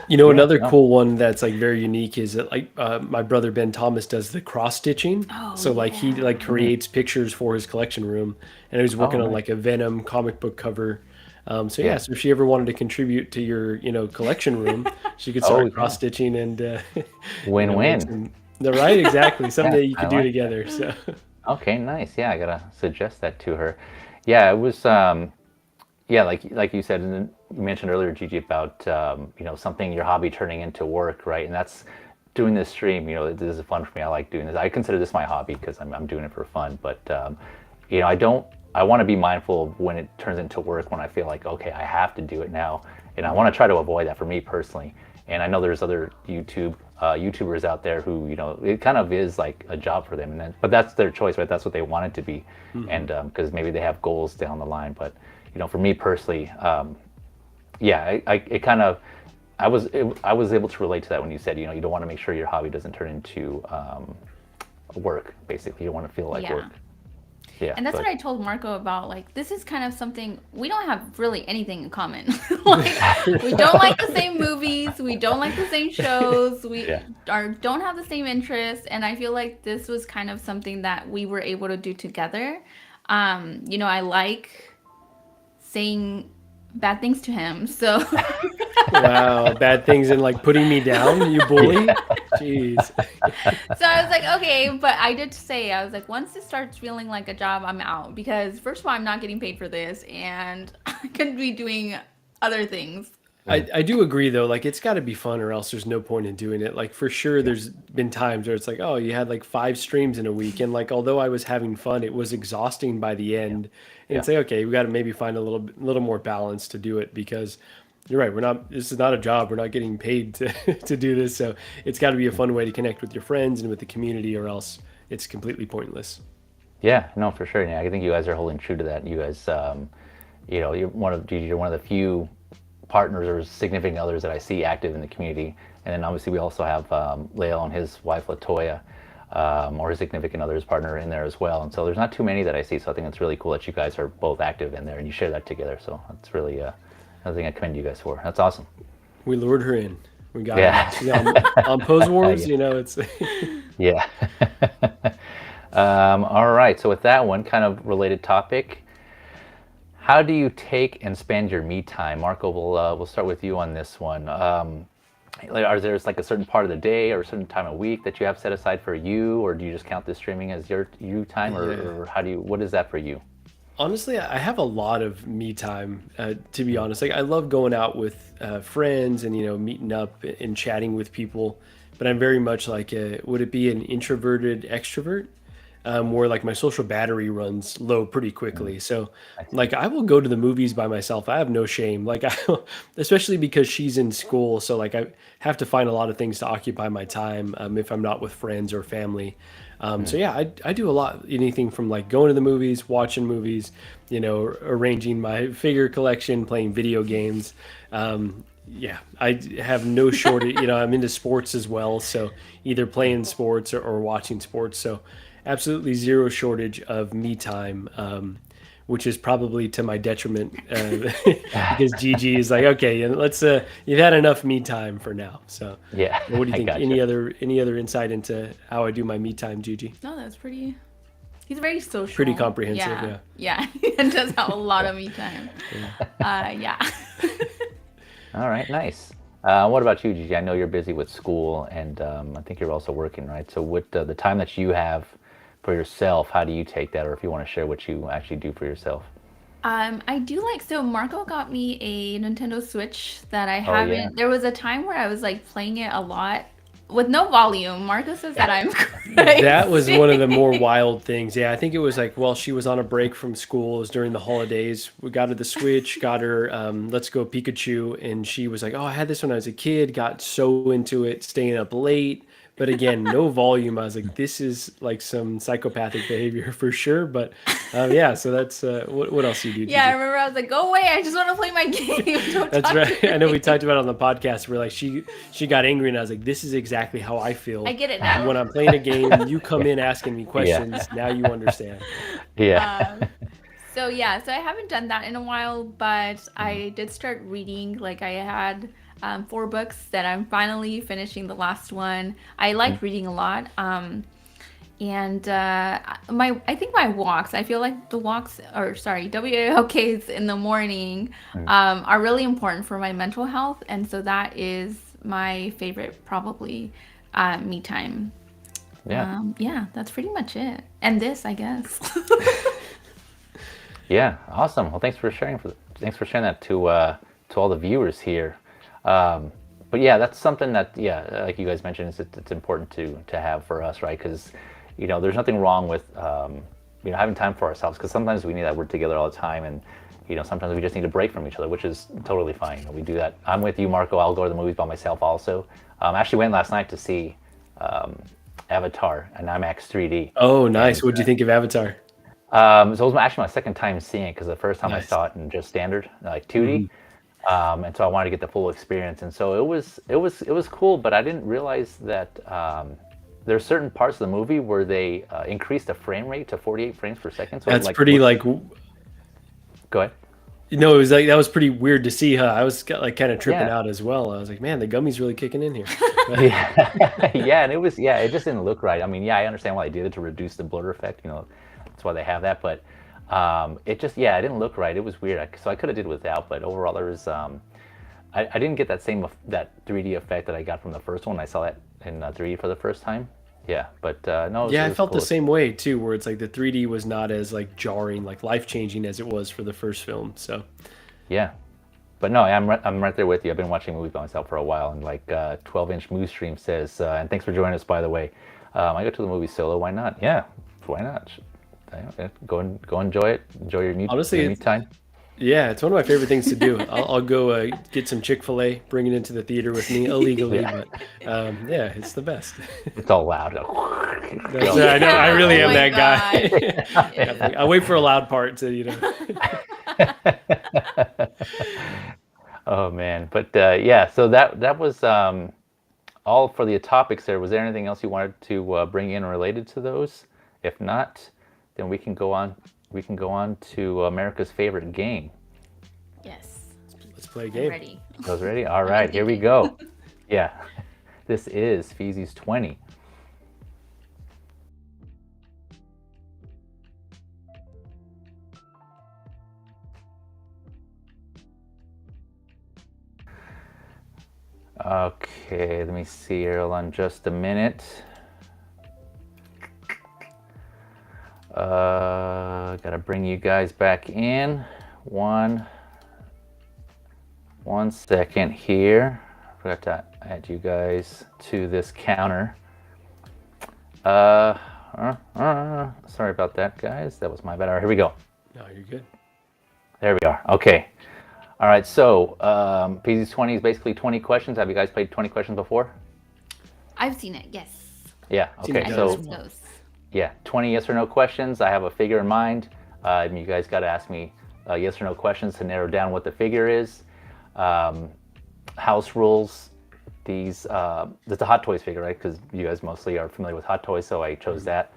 Another no. cool one that's like very unique is that like my brother Ben Thomas does the cross stitching. Oh, So like he yeah. like creates pictures for his collection room, and he was Oh, working on nice. like a Venom comic book cover. So yeah, Yeah. so if she ever wanted to contribute to your collection room, she could Oh, start yeah. cross stitching and make Win-win. some. The right, exactly. Yeah, Someday you I could do like that. together. So Okay, nice. Yeah, I gotta suggest that to her. Yeah, it was. Yeah, like you said, and then you mentioned earlier, Gigi, about something your hobby turning into work, right? And that's doing this stream. This is fun for me. I like doing this. I consider this my hobby because I'm doing it for fun. But I don't. I want to be mindful of when it turns into work. When I feel like, okay, I have to do it now, and I want to try to avoid that for me personally. And I know there's other YouTubers out there who it kind of is like a job for them, but that's their choice, right? That's what they want it to be, and because maybe they have goals down the line. But for me personally, yeah, it kind of, I was able to relate to that when you said, you don't want to make sure your hobby doesn't turn into work. Basically, you don't want to feel like Yeah. work. Yeah, And that's but what I told Marco about. Like, this is kind of something we don't have really anything in common. Like, we don't like the same movies. We don't like the same shows. We Yeah. don't have the same interests. And I feel like this was kind of something that we were able to do together. I like saying bad things to him. So wow, bad things and like putting me down, you bully. Jeez. So I was like, okay, but I did say, I was like, once it starts feeling like a job, I'm out. Because first of all, I'm not getting paid for this, and I could be doing other things. I do agree though, like it's got to be fun or else there's no point in doing it. Like for sure, there's been times where it's like, oh, you had like 5 streams in a week, and like although I was having fun, it was exhausting by the end. And Yeah. it's like, okay, we got to maybe find a little more balance to do it because you're right. We're not. This is not a job. We're not getting paid to to do this, so it's got to be a fun way to connect with your friends and with the community, or else it's completely pointless. Yeah, no, for sure. Yeah, I think you guys are holding true to that. You guys, you're one of Gigi, you're one of the few partners or significant others that I see active in the community. And then obviously we also have Leo and his wife Latoya, or his significant other's partner in there as well. And so there's not too many that I see. So I think it's really cool that you guys are both active in there and you share that together. So that's really another thing I commend you guys for. That's awesome. We lured her in. We got Yeah. her. She's on Pose Wars. It's Yeah. All right. So with that one, kind of related topic. How do you take and spend your me time? Marco, we'll start with you on this one. Are there like a certain part of the day or a certain time of week that you have set aside for you, or do you just count this streaming as your you time, or what is that for you? honestly, I have a lot of me time, to be honest. Like I love going out with friends and meeting up and chatting with people. But I'm very much like would it be an introverted extrovert? Where like my social battery runs low pretty quickly. So I see. like I will go to the movies by myself. I have no shame. Like especially because she's in school, so like I have to find a lot of things to occupy my time if I'm not with friends or family. So yeah, I do a lot. Anything from like going to the movies, watching movies, arranging my figure collection, playing video games. Yeah, I have no shortage. I'm into sports as well, so either playing sports or watching sports. So absolutely zero shortage of me time, which is probably to my detriment because Gigi is like, okay, let's you've had enough me time for now. So Yeah, what do you I think? gotcha. Any other insight into how I do my me time, Gigi? No, that's pretty He's very social. Pretty comprehensive, yeah. He does have a lot of me time. Yeah. All right, nice. What about you, Gigi? I know you're busy with school, and I think you're also working, right? So, with the time that you have for yourself, how do you take that, or if you want to share what you actually do for yourself? I do like, so Marco got me a Nintendo Switch that I Oh yeah. haven't. There was a time where I was like playing it a lot with no volume. Marco says that I'm That was one of the crazy. more wild things. Yeah, I think it was like while she was on a break from school, it was during the holidays. We got her the Switch, got her Let's Go Pikachu, and she was like, "Oh, I had this when I was a kid." Got so into it, staying up late. But again, no volume. I was like, "This is like some psychopathic behavior for sure." But yeah, so that's what else do you do, Yeah, I Gigi? remember I was like, go away. I just want to play my game. Don't That's talk right. to I know we me. talked about it on the podcast where like she got angry and I was like, this is exactly how I I feel get it now. when I'm playing a game. You come in asking me Yeah. questions. Now you understand. Yeah. Um, so yeah, so I haven't done that in a while, but I did start reading. Like I had 4 books that I'm finally finishing the last one. I like reading a lot. And I think my walks, I feel like the walks, or sorry, WALKs in the morning, are really important for my mental health, and so that is my favorite, probably, me time. Yeah. Yeah, that's pretty much it. And this, I guess. Yeah. Awesome. Well, thanks for sharing that to all the viewers here. But yeah, that's something that, yeah, like you guys mentioned, it's important to have for us, right? Because there's nothing wrong with having time for ourselves, because sometimes we need that. We're together all the time, and sometimes we just need a break from each other, which is totally fine. We do that. I'm with you, Marco. I'll go to the movies by myself also. I actually went last night to see Avatar and IMAX 3D. Oh, nice. And What'd you think of Avatar? so it was actually my second time seeing it, because the first time I Nice. saw it in just standard, like 2D. Mhm. And so I wanted to get the full experience, and so it was cool. But I didn't realize that there are certain parts of the movie where they increased the frame rate to 48 frames per second. So That's like, pretty go ahead. it was like, that was pretty weird to see, huh? I was like kind of tripping Yeah, out as well. I was like, man, the gummy's really kicking in here. But yeah, yeah, and it just didn't look right. I mean, yeah, I understand why they did it to reduce the blur effect. That's why they have that. But it just, yeah, it didn't look right. It was weird. So I could have did without. But overall, there was I didn't get that 3D effect that I got from the first one. I saw that in 3D for the first time. Yeah, but no, yeah, it I was felt the cool. same way too, where it's like the 3D was not as like jarring, like life changing as it was for the first film. So Yeah, but no, I'm right there with you. I've been watching movies by myself for a while, and like 12-inch Moose Stream says, and thanks for joining us, by the way. I go to the movie solo. Why not? Yeah, why not? Go enjoy it. Enjoy your honestly, me time. yeah, it's one of my favorite things to do. I'll go get some Chick-fil-A, bring it into the theater with me illegally, Yeah, but yeah, it's the best. it's all loud. That's I know. I really Oh am my that God. guy. Yeah, I wait for a loud part to. Oh man, but yeah. So that was all for the topics there. Was there anything else you wanted to bring in related to those? If not, then we can go on. We can go on to America's favorite game. Yes, Let's play a I'm game. ready. Those ready? All I'm right, here we thinking. go. Yeah, this is Feezy's 20. Okay, let me see here. Hold on just a minute. Gotta bring you guys back in. One second here. Forgot to add you guys to this counter. Sorry about that, guys. That was my bad. All right, here we go. No, you're good. There we are. Okay. All right. So, PZ's 20 is basically 20 questions. Have you guys played 20 questions before? I've seen it. Yes. Yeah. Seen it Okay. I done know as how So, it well. goes. yeah, 20 yes or no questions. I have a figure in mind. And you guys got to ask me yes or no questions to narrow down what the figure is. House rules. It's a Hot Toys figure, right? Because you guys mostly are familiar with Hot Toys, so I chose that.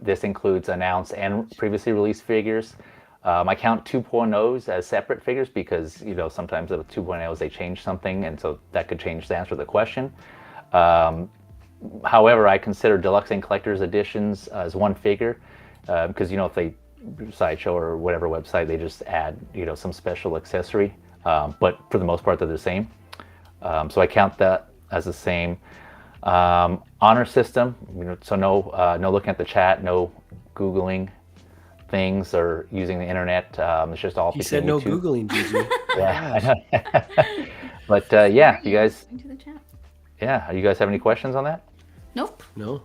This includes announced and previously released figures. I count 2.0s as separate figures because sometimes the 2.0s they change something, and so that could change the answer to the question. However, I consider deluxe and collector's editions as one figure, because if they sideshow or whatever website, they just add some special accessory, but for the most part they're the same. So I count that as the same. Honor system, so no looking at the chat, no Googling things or using the internet. It's just all. He said no YouTube. Googling, Gigi. Yeah. But yeah, you guys. Into the chat. Yeah, you guys have any questions on that? Nope. No.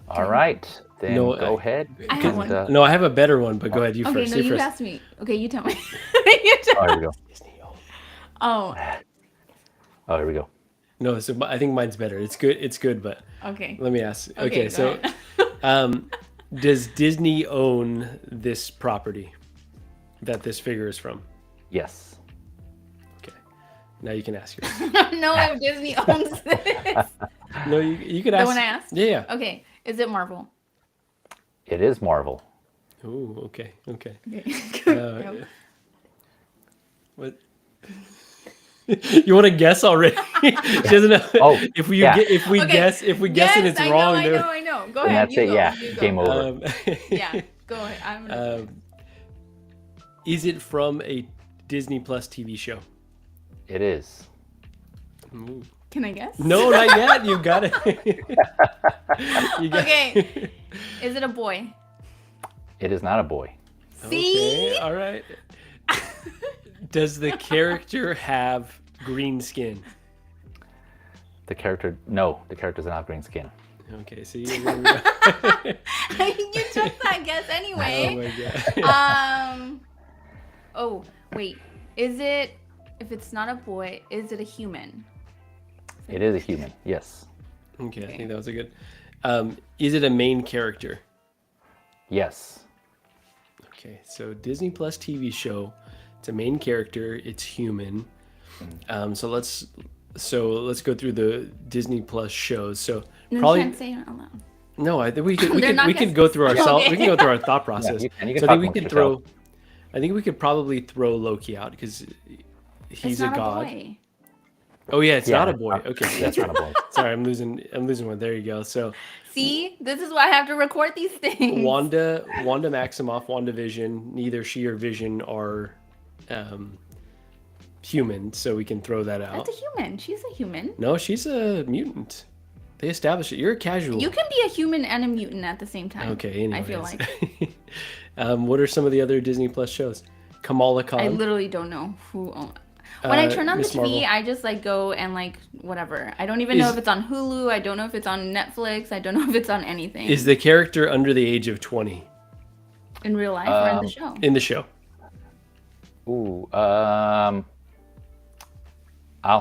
All right, then No, go ahead. I have one. No, I have a better one, but go ahead. You Okay, first. no, You you first. asked me. Okay, you tell me. You tell Oh, here we go. Oh, Oh, here we go. No, so I think mine's better. It's good. It's good, but okay. let me ask. Okay, Okay, go so ahead. does Disney own this property that this figure is from? Yes. Okay. Now you can ask yours. No, if Disney owns this. No, you could The ask. one I asked? Yeah. Okay, is it Marvel? It is Marvel. Ooh, okay. Okay. What? You want to guess already? She doesn't know. Oh, if we yeah. if we Okay. guess and it's wrong, I then know. Go And ahead. that's you it. go, Yeah. you go. Game over. Yeah, go ahead. I'm gonna... Is it from a Disney Plus TV show? It is. Ooh. Can I guess? No, not yet. You got it. You got Okay. Is it a boy? It is not a boy. See? Okay, all right. Does the character have green skin? The character does not have green skin. Okay, see. You took that guess Oh anyway. my god. Oh, wait. Is it, if it's not a boy, is it a human? It is a human. Yes. Okay, I think that was a good. Is it a main character? Yes. Okay, so Disney Plus TV show. It's a main character. It's human. So let's go through the Disney Plus shows. So No, probably you can't say it out loud. no. I think we could They're not we could guessing. go through ourselves. Okay. We can go through our thought process. you can So I talk think we amongst could yourself. throw. I think we could probably throw Loki out because he's It's a not god. boy. Oh yeah, it's Yeah, not a boy. Okay, That's not a boy. sorry, I'm losing one. There you go. So See? This is why I have to record these things. Wanda Maximoff, WandaVision, neither she or Vision are human, so we can throw that out. That's a human. She's a human. No, she's a mutant. They established it. You're a casual. You can be a human and a mutant at the same time. Okay, anyways. I feel like. What are some of the other Disney Plus shows? Kamala Khan. I literally don't know who owns. When I turn on the Miss TV, Marvel. I just like go and like whatever. I don't even know Is- if it's on Hulu. I don't know if it's on Netflix. I don't know if it's on anything. Is the character under the age of 20 in real life or in the show? in the show? Ooh. I'll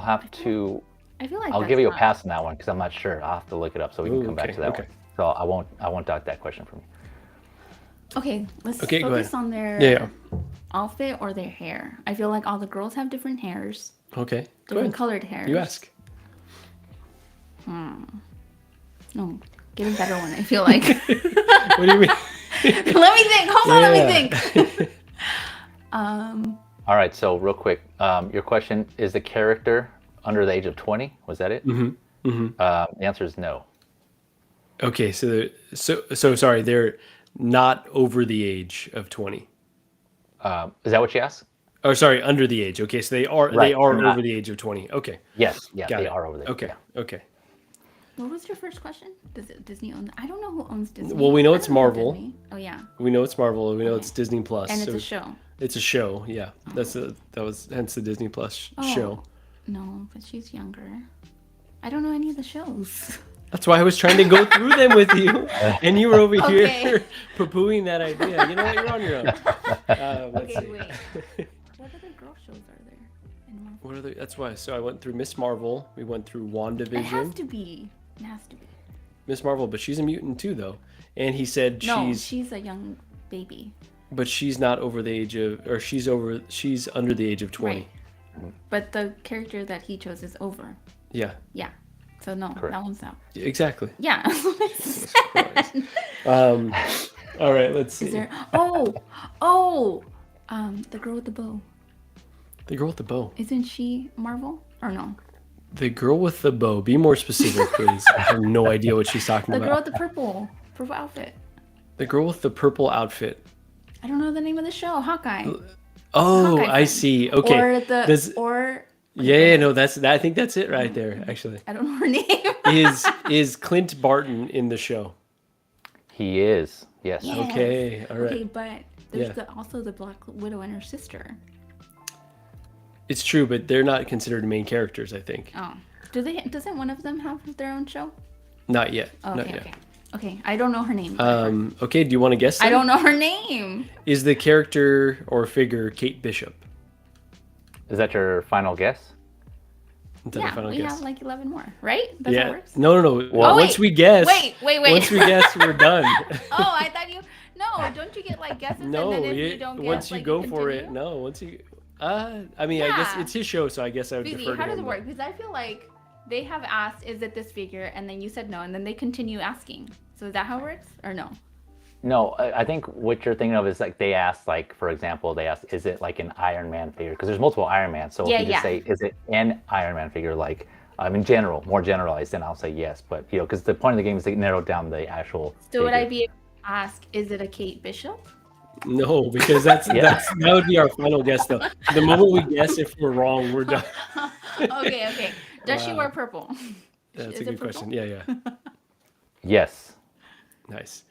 have to. I feel like I'll that's give you a not- pass on that one because I'm not sure. I'll have to look it up so we can Ooh, come back okay, to that okay. one. So I won't doubt that question from you. Okay, let's Okay, go focus ahead. on their Yeah. outfit or their hair. I feel like all the girls have different hairs, Okay. Go different ahead. colored hairs. You ask. No, get a better one. I feel like. What do you mean? Let me think. Hold on. Let me Yeah. think. All right. So real quick, your question is the character under the age of 20? Was that it? The answer is no. Okay, so sorry, they're not over the age of 20. Is that what you asked? Oh, sorry, under the age. Okay, so they are Right, they're not. over the age of 20. Okay, Yes. Yeah, got they it. are over there. Okay, Yeah. okay. What was your first question? Does Disney own? I don't know who owns Disney. Well, we know I it's don't know Marvel. Disney. Oh yeah, We know it's Marvel. We know it's Disney Plus. and it's so a show. It's a show. Yeah, that was hence the Disney Plus Oh. show. No, but she's younger. I don't know any of the shows. That's why I was trying to go through them with you, and you were over Okay. here poo-pooing that idea. You know what? You're on your own. Let's Okay, see. wait. What other girl shows are there in Marvel? What are the, that's why. So I went through Miss Marvel. We went through It has WandaVision. to be. It has to be. Miss Marvel, but she's a mutant too, though. And he said No, she's she's a young baby. but she's not over the age of, or she's under the age of 20. Right. But the character that he chose is over. Yeah, Yeah. So no, Correct. that one's out. exactly. Yeah. All right, let's see. Is there? The girl with the bow. The girl with the bow. Isn't she Marvel or no? The girl with the bow. Be more specific, please. I have no idea what she's talking The about. girl with the purple outfit. The girl with the purple outfit. I don't know the name of the show. Hawkeye. Oh, Hawkeye I friend. see. Okay. Or no, I think that's it right there, actually. I don't know her name. Is Clint Barton in the show? He is. Yes. Yes. Okay. All right. Okay, but there's also the Black Widow and her sister. It's true, but they're not considered main characters, I think. Oh. Doesn't one of them have their own show? Not yet. Oh, Not okay, yet. okay. Okay, I don't know her name. Okay, do you want to guess? I don't know her name. Is the character or figure Kate Bishop? Is that your final guess? Is that the final guess? have like 11 more, right? That's how it works? No. Well, once we guess. Wait. Once we guess, we're done. Oh, I thought you. No, don't you get like guesses? No, and then if you don't guess, once you like, go you for it. continue? No, once you. I guess it's his show, so I guess I would defer Feezy, to how does him, it work? Because I feel like they have asked, "Is it this figure?" and then you said no, and then they continue asking. So is that how it works, or no? No, I think what you're thinking of is like they asked, like for example, they asked, is it like an Iron Man figure? Because there's multiple Iron Man. So if you just say, is it an Iron Man figure? Like, general, more generalized, then I'll say yes. But because the point of the game is to narrow down the actual. So would I be able to ask, is it a Kate Bishop? No, because that would be our final guess, though. The moment we guess, if we're wrong, we're done. Okay. Does she wear purple? That's a good question. Yeah. Yes. Nice.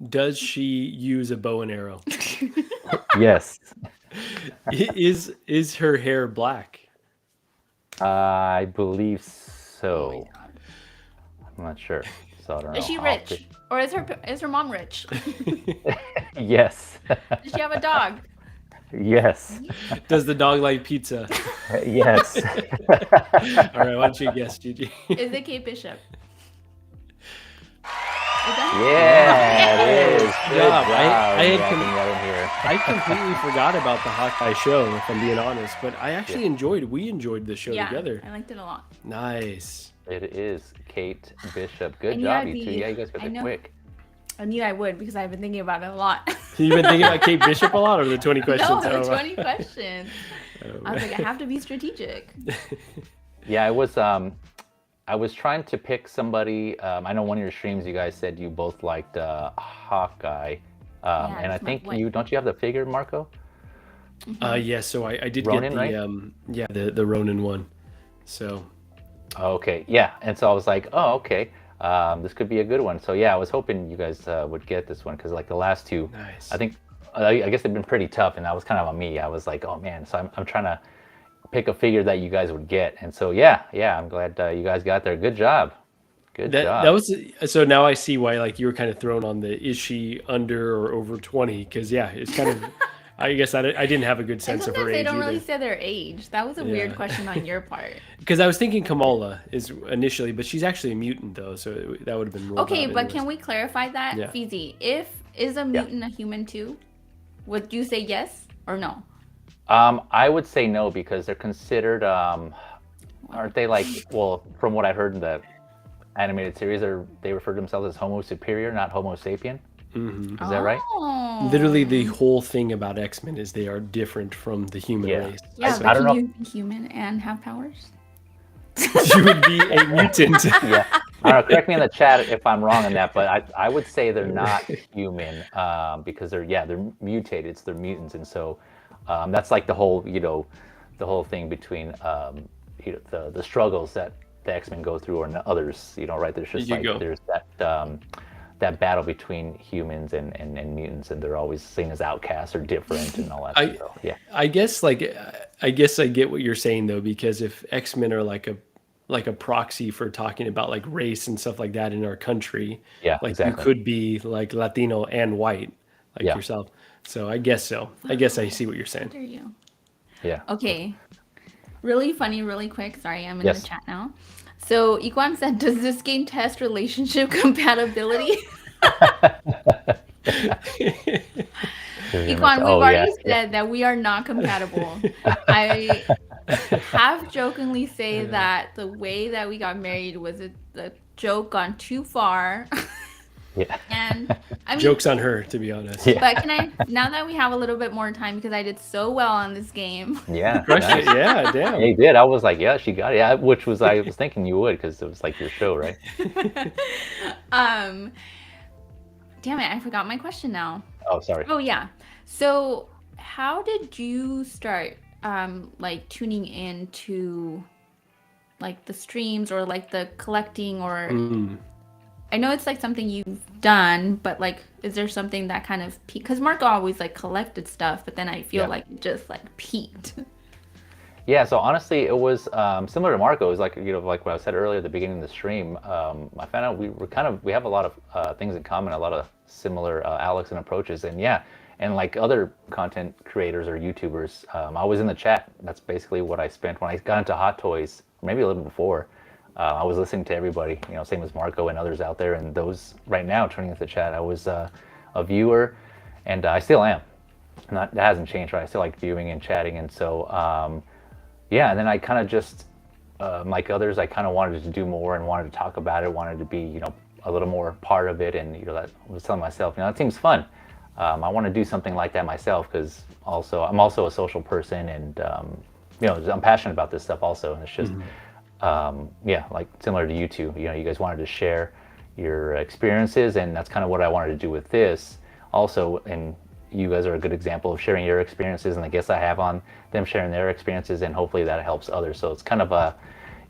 Does she use a bow and arrow? Yes. Is her hair black? I believe so. I'm not sure. So I don't know. Is she rich? Or is her mom rich? Yes. Does she have a dog? Yes. Does the dog like pizza? Yes. All right, why don't you guess, Gigi? Is it Kate Bishop? Yeah, it is. Good job. I completely forgot about the Hawkeye show, if I'm being honest, but I actually we enjoyed the show together. I liked it a lot. Nice. It is Kate Bishop. Good job, you two. Yeah, you guys got it quick. I knew I would because I've been thinking about it a lot. You've been thinking about Kate Bishop a lot, or the 20 questions? No, the 20 questions. I was like, I have to be strategic. Yeah, I was trying to pick somebody. I know one of your streams, you guys said you both liked Hawkeye, and I think don't you have the figure, Marco? Yeah. So I did Ronin, get the the Ronin one. So. Okay. Yeah, and so I was like, oh, okay. This could be a good one. So yeah, I was hoping you guys would get this one because like the last two, I think, I guess they've been pretty tough, and that was kind of on me. I was like, oh man. So I'm trying to pick a figure that you guys would get, and so yeah, I'm glad you guys got there. Good job. Good job. That was so. Now I see why like you were kind of thrown on the is she under or over 20? Because it's kind of. I guess I didn't have a good sense of her age. They don't either. really say their age. That was a weird question on your part. Because I was thinking Kamala is initially, but she's actually a mutant though, so that would have been ruled okay. out But anyways. can we clarify that, Feezy? Is a mutant a human too? Would you say yes or no? I would say no because they're considered. Aren't they like? Well, from what I heard in the animated series, they refer to themselves as Homo superior, not Homo sapien. Mm-hmm. Is that right? Literally, the whole thing about X-Men is they are different from the human race. Yeah, so, but can you be human and have powers? You would be a mutant. Yeah. I don't know, correct me in the chat if I'm wrong on that, but I would say they're not human because they're mutated, so they're mutants, and so that's like the whole thing between the struggles that the X-Men go through and others, right? There's just there's that battle between humans and mutants, and they're always seen as outcasts or different and all that. I guess I get what you're saying though, because if X-Men are like a proxy for talking about like race and stuff like that in our country, exactly. You could be like Latino and white like yourself. So I guess so. I guess I see what you're saying. There you. Yeah. Okay. Really funny, really quick. Sorry, I'm in the chat now. So Iquan said, does this game test relationship compatibility? Iquan, we've already said that we are not compatible. I half jokingly say that the way that we got married was the joke gone too far. Yeah. And I mean, Joke's on her, to be honest. Yeah. but can I, now that we have a little bit more time, because I did so well on this game. Yeah. Crushed Nice. it. Yeah, Yeah, damn. you did. I was like, yeah, she got it. Yeah, which was I was thinking you would because it was like your show, right? Damn it, I forgot my question now. Oh, sorry. Oh yeah. So how did you start like tuning into like the streams or like the collecting or I know it's like something you've done, but like is there something that kind of peaked? Because Marco always like collected stuff, but then I feel like it just like peaked. Yeah, so honestly, it was similar to Marco. It was like like what I said earlier at the beginning of the stream. I found out we have a lot of things in common, a lot of similar outlooks and approaches, and yeah, and like other content creators or YouTubers, I was in the chat. That's basically what I spent when I got into Hot Toys, maybe a little bit before. I was listening to everybody, same as Marco and others out there, and those right now turning into the chat. I was a viewer, and I still am. That hasn't changed, right? I still like viewing and chatting, and so. Yeah, and then I kind of just, like others, I kind of wanted to do more and wanted to talk about it, wanted to be, a little more part of it. And, that I was telling myself, that seems fun. I want to do something like that myself because I'm also a social person and, I'm passionate about this stuff also. And it's just, yeah, like similar to you two, you guys wanted to share your experiences and that's kind of what I wanted to do with this also. And you guys are a good example of sharing your experiences and the guests I have on them sharing their experiences and hopefully that helps others. So it's kind of a,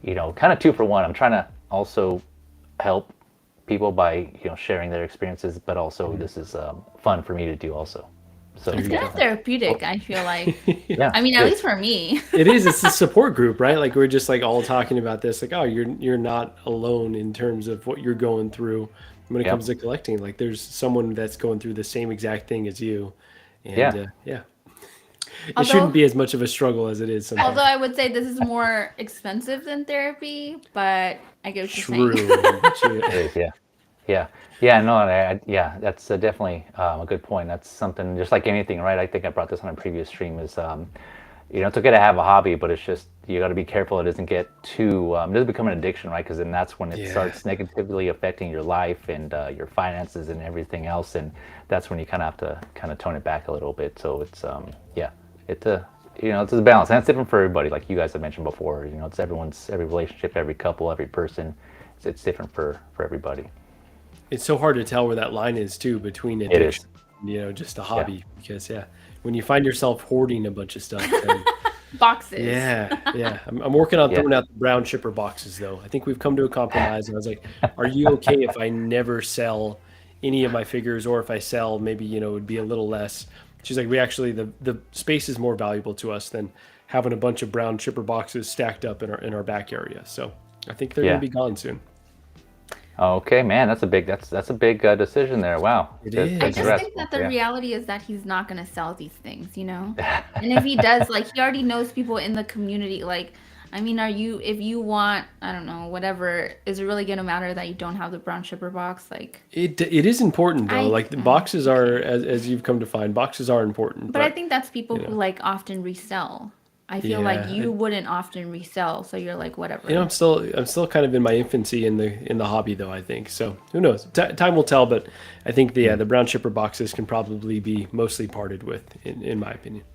kind of 2 for 1. I'm trying to also help people by, sharing their experiences, but also this is fun for me to do also. So It's kind of therapeutic, I feel like. Yeah, I mean, at least for me. It is. It's a support group, right? Like we're just like all talking about this. Like, oh, you're not alone in terms of what you're going through when it comes to collecting. Like, there's someone that's going through the same exact thing as you, and it shouldn't be as much of a struggle as it is sometimes. Although I would say this is more expensive than therapy, but I get what you're saying. It is, yeah. No, yeah, that's definitely a good point. That's something just like anything, right? I think I brought this on a previous stream. Is it's okay to have a hobby, but it's just you got to be careful it doesn't get too it doesn't become an addiction, right? Because then that's when it starts negatively affecting your life and your finances and everything else, and that's when you kind of have to kind of tone it back a little bit. So it's it's a balance, and it's different for everybody. Like you guys have mentioned before, it's every relationship, every couple, every person. It's different for everybody. It's so hard to tell where that line is too between addiction, just a hobby. Because when you find yourself hoarding a bunch of stuff, then, boxes. Yeah. I'm working on throwing out the brown shipper boxes though. I think we've come to a compromise. And I was like, are you okay if I never sell any of my figures, or if I sell, maybe it would be a little less. She's like, we actually the space is more valuable to us than having a bunch of brown shipper boxes stacked up in our back area. So I think they're gonna be gone soon. Okay, man, that's a big decision there. Wow. It is. I just think that the reality is that he's not going to sell these things, and if he does, like, he already knows people in the community. Like, I mean, if you want, I don't know, whatever, is it really going to matter that you don't have the brown shipper box? Like, it is important though. Like the boxes are, as you've come to find, boxes are important. But I think that's people who like often resell. I feel like you wouldn't often resell, so you're like, whatever. I'm still kind of in my infancy in the hobby though. I think so. Who knows? Time will tell. But I think the brown shipper boxes can probably be mostly parted with, in my opinion.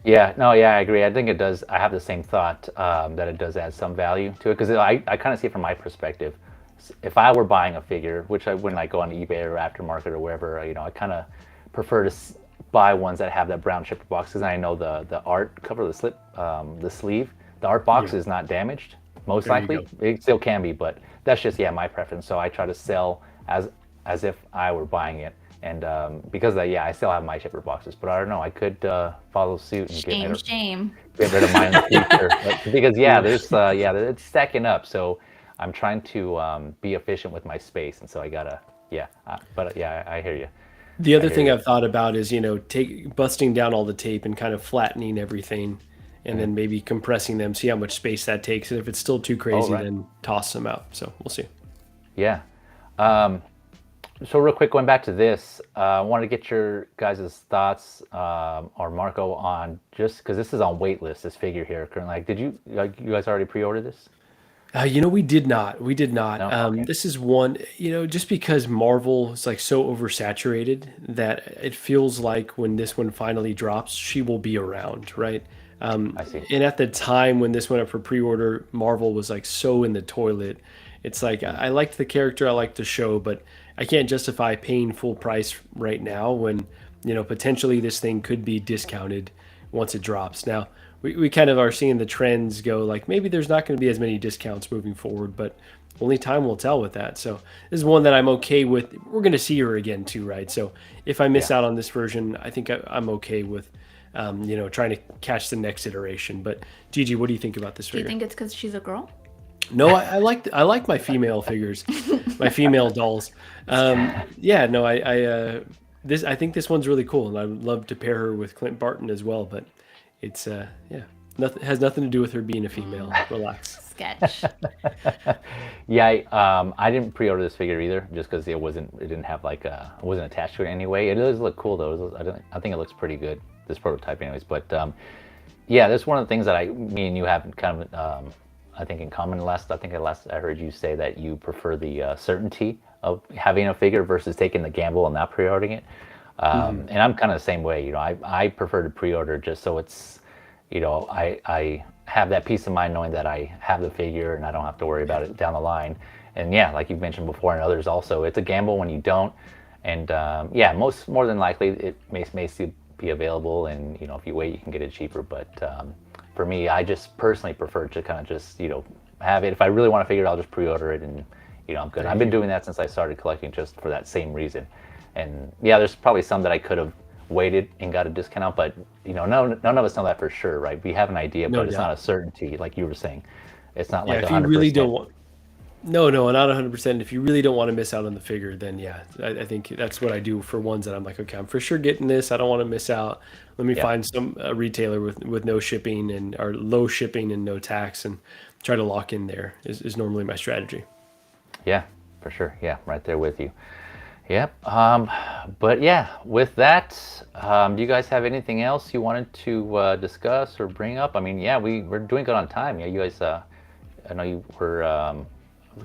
Yeah, no, yeah, I agree. I think it does. I have the same thought that it does add some value to it because I kind of see it from my perspective. If I were buying a figure, which when I go on eBay or aftermarket or wherever, I kind of prefer to buy ones that have that brown shipper box because I know the art cover, the sleeve, the art box is not damaged. Most likely, it still can be, but that's just my preference. So I try to sell as if I were buying it. And because of that, I still have my shipper boxes, but I don't know. I could follow suit and get rid of mine in the future. But because there's it's stacking up. So I'm trying to be efficient with my space, and so I gotta I hear you. The other thing I've thought about is busting down all the tape and kind of flattening everything, and then maybe compressing them. See how much space that takes, and if it's still too crazy, then toss them out. So we'll see. Yeah. So real quick, going back to this, I want to get your guys' thoughts, or Marco, on just because this is on wait list, this figure here currently. Like, did you guys already pre-order this? We did not. We did not. No? Okay. This is one, just because Marvel is like so oversaturated that it feels like when this one finally drops, she will be around, right? I see. And at the time when this went up for pre-order, Marvel was like so in the toilet. It's like I liked the character, I liked the show, but I can't justify paying full price right now when, potentially this thing could be discounted once it drops. Now, we kind of are seeing the trends go like maybe there's not going to be as many discounts moving forward, but only time will tell with that. So this is one that I'm okay with. We're going to see her again too, right? So if I miss Yeah. out on this version, I think I'm okay with, trying to catch the next iteration. But Gigi, what do you think about this Do you figure? think it's because she's a girl? No, I like my female figures, my female dolls. Yeah, no, I think this one's really cool, and I would love to pair her with Clint Barton as well. But it's yeah, nothing has nothing to do with her being a female. Relax. Sketch. Yeah, I didn't pre-order this figure either, just because it didn't have like it wasn't attached to it anyway. It does look cool though. I think it looks pretty good, this prototype anyways. But yeah, that's one of the things that me and you have kind of I think in common. Last I heard you say that you prefer the certainty of having a figure versus taking the gamble and not pre-ordering it. And I'm kind of the same way. I prefer to pre-order just so it's, I have that peace of mind knowing that I have the figure and I don't have to worry about it down the line. And yeah, like you've mentioned before, and others also, it's a gamble when you don't. And yeah, more than likely it may still be available, and if you wait, you can get it cheaper. But for me, I just personally prefer to kind of just have it. If I really want to figure it, I'll just pre-order it, and I'm good. I've been doing that since I started collecting, just for that same reason. And yeah, there's probably some that I could have waited and got a discount, but none of us know that for sure, right? We have an idea, No but it's doubt. not a certainty, like you were saying. It's not Yeah, like if you really 100%. don't want, no, no, not 100%. If you really don't want to miss out on the figure, then yeah, I think that's what I do for ones that I'm like, okay, I'm for sure getting this. I don't want to miss out. Let me Yeah, find some retailer with no shipping and or low shipping and no tax, and try to lock in there is normally my strategy. yeah, for sure. Yeah, right there with you. Yep. But yeah, with that, do you guys have anything else you wanted to discuss or bring up? I mean, yeah, we're doing good on time. Yeah, you guys, I know you were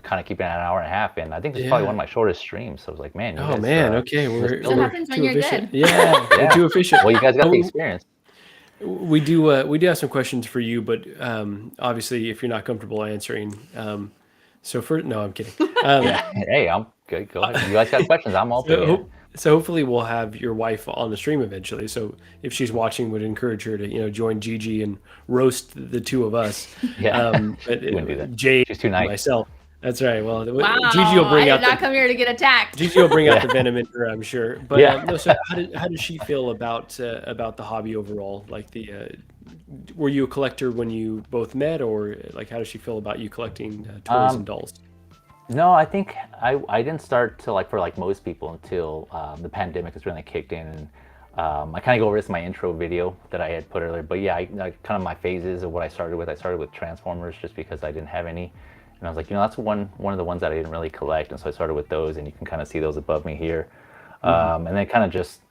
kind of keeping it an hour and a half, and I think this is probably one Yeah. of my shortest streams. So I was like, man, you Oh guys man. Okay, just we're That's what killed it. we're happens when too you're efficient. good. Yeah, we're Yeah. too efficient. Well, you guys got the Well, experience. we do have some questions for you, but obviously, if you're not comfortable answering, so for no, I'm kidding. Um, Yeah. Hey, I'm good. Go ahead. You guys got questions? I'm open. So, Yeah. so hopefully we'll have your wife on the stream eventually. So if she's watching, would encourage her to join Gigi and roast the two of us. Yeah. But Wouldn't do that. Jay She's too and nice. myself. That's right. Well, Gigi will Wow, I bring did out not the come here to get attacked. Gigi will bring out Yeah. the venom in her, I'm sure. But Yeah. no. So how does she feel about the hobby overall? Like were you a collector when you both met, or like how does she feel about you collecting toys and dolls? No, I think I didn't start to for most people until the pandemic has really kicked in, and I kind of go over this in my intro video that I had put earlier. But yeah, I kind of my phases of what I started with. I started with Transformers just because I didn't have any, and I was like, that's one of the ones that I didn't really collect, and so I started with those, and you can kind of see those above me here, and then kind of just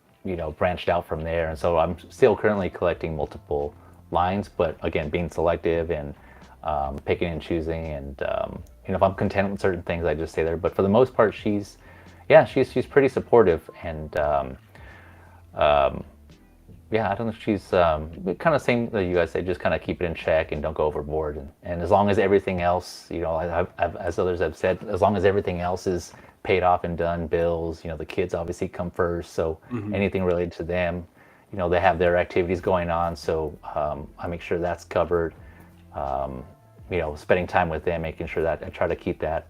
branched out from there, and so I'm still currently collecting multiple lines, but again, being selective and picking and choosing, and if I'm content with certain things, I just stay there. But for the most part, she's pretty supportive, and yeah, I don't know. She's kind of same that you guys say, just kind of keep it in check and don't go overboard. And as long as everything else, as others have said, as long as everything else is paid off and done, bills, the kids obviously come first. So anything related to them, they have their activities going on. So I make sure that's covered. Spending time with them, making sure that I try to keep that.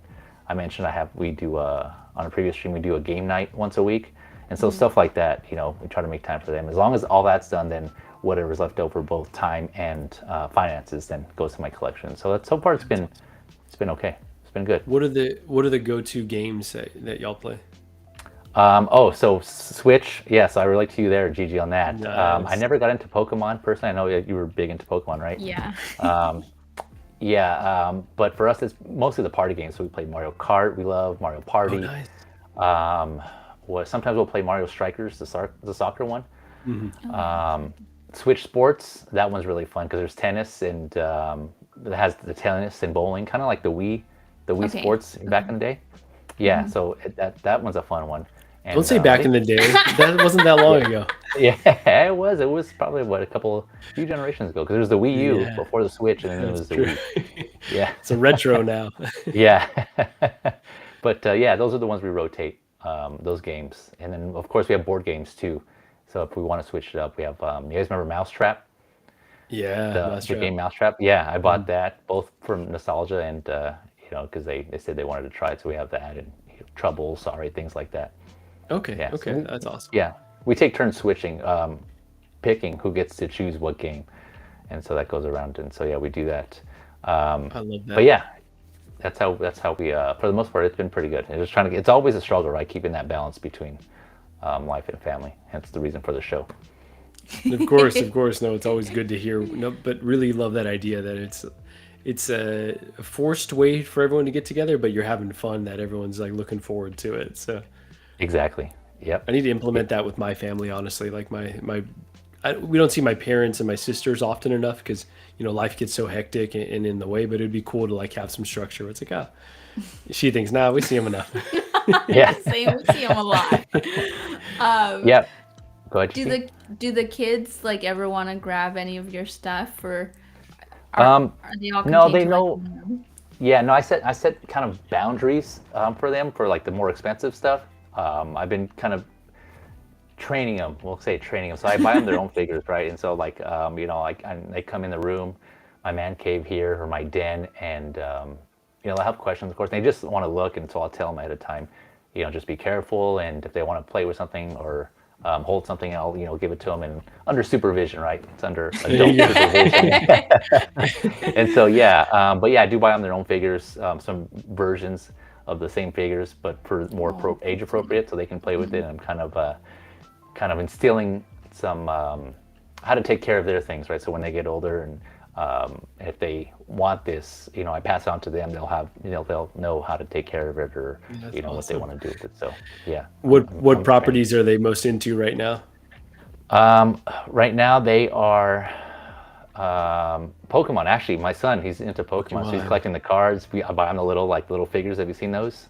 I mentioned we do on a previous stream, we do a game night once a week. And so stuff like that, we try to make time for them. As long as all that's done, then whatever's left over, both time and finances, then goes to my collection. So so far it's been okay. It's been good. What are the go-to games that y'all play? So Switch, yeah. So I relate to you there, Gigi, on that. I Nice. never got into Pokemon personally. I know you were big into Pokemon, right? Yeah. Yeah, but for us, it's mostly the party games. So we play Mario Kart. We love Mario Oh, Party. nice. Sometimes we'll play Mario Strikers, the soccer one. Mm-hmm. Switch Sports, that one's really fun because there's tennis and that has the tennis and bowling, kind of like the Wii Okay. Sports back in the day. Yeah, so that one's a fun one. And, Don't say back in the day. That wasn't that long ago. Yeah, it was. It was probably few generations ago, because there was the Wii U Yeah, before the Switch, and then it that's was the true. Wii. Yeah, It's a retro now. yeah. But yeah, those are the ones we rotate. Those games, and then of course we have board games too. So if we want to switch it up, we have. You guys remember Mousetrap? Yeah, The Mousetrap. game Mousetrap? Yeah, I bought that both from nostalgia and because they said they wanted to try it, so we have that and Trouble, Sorry, things like that. Okay, Yeah, okay, so that's awesome. yeah, we take turns switching, picking who gets to choose what game, and so that goes around, and so yeah, we do that. I love that. But yeah, that's how we for the most part it's been pretty good. It's always a struggle, right? Keeping that balance between life and family. Hence the reason for the show. Of course. No, it's always good to hear. No, but really love that idea that it's a forced way for everyone to get together, but you're having fun. That everyone's like looking forward to it. So Exactly. Yep. I need to implement that with my family. Honestly, like we don't see my parents and my sisters often enough because life gets so hectic and in the way. But it'd be cool to like have some structure. Where it's like, she thinks, nah, we see them enough. Yeah. Same. We see them a lot. Yep. Go ahead. Do the kids like ever want to grab any of your stuff, or are they all No, contained they to, know. like, one room? Yeah, no, I set kind of boundaries for them for like the more expensive stuff. I've been kind of training them. We'll say training them. So I buy them their own figures, right? And so like they come in the room, my man cave here or my den, and they'll have questions, of course. And they just want to look, and so I'll tell them ahead of time, just be careful, and if they want to play with something or hold something, I'll give it to them, and under supervision, right? It's under adult supervision. And so but yeah, I do buy them their own figures, some versions of the same figures, but for more age appropriate, so they can play with it. And I'm kind of instilling some how to take care of their things, right? So when they get older, and if they want this, I pass it on to them. They'll have, they'll know how to take care of it, or That's what they awesome. want to do with it. So yeah. What I'm properties are they most into right now? Right now they are Pokemon. Actually, my son, he's into Pokemon, so he's Pokemon. collecting the cards. I buy him the little figures. Have you seen those?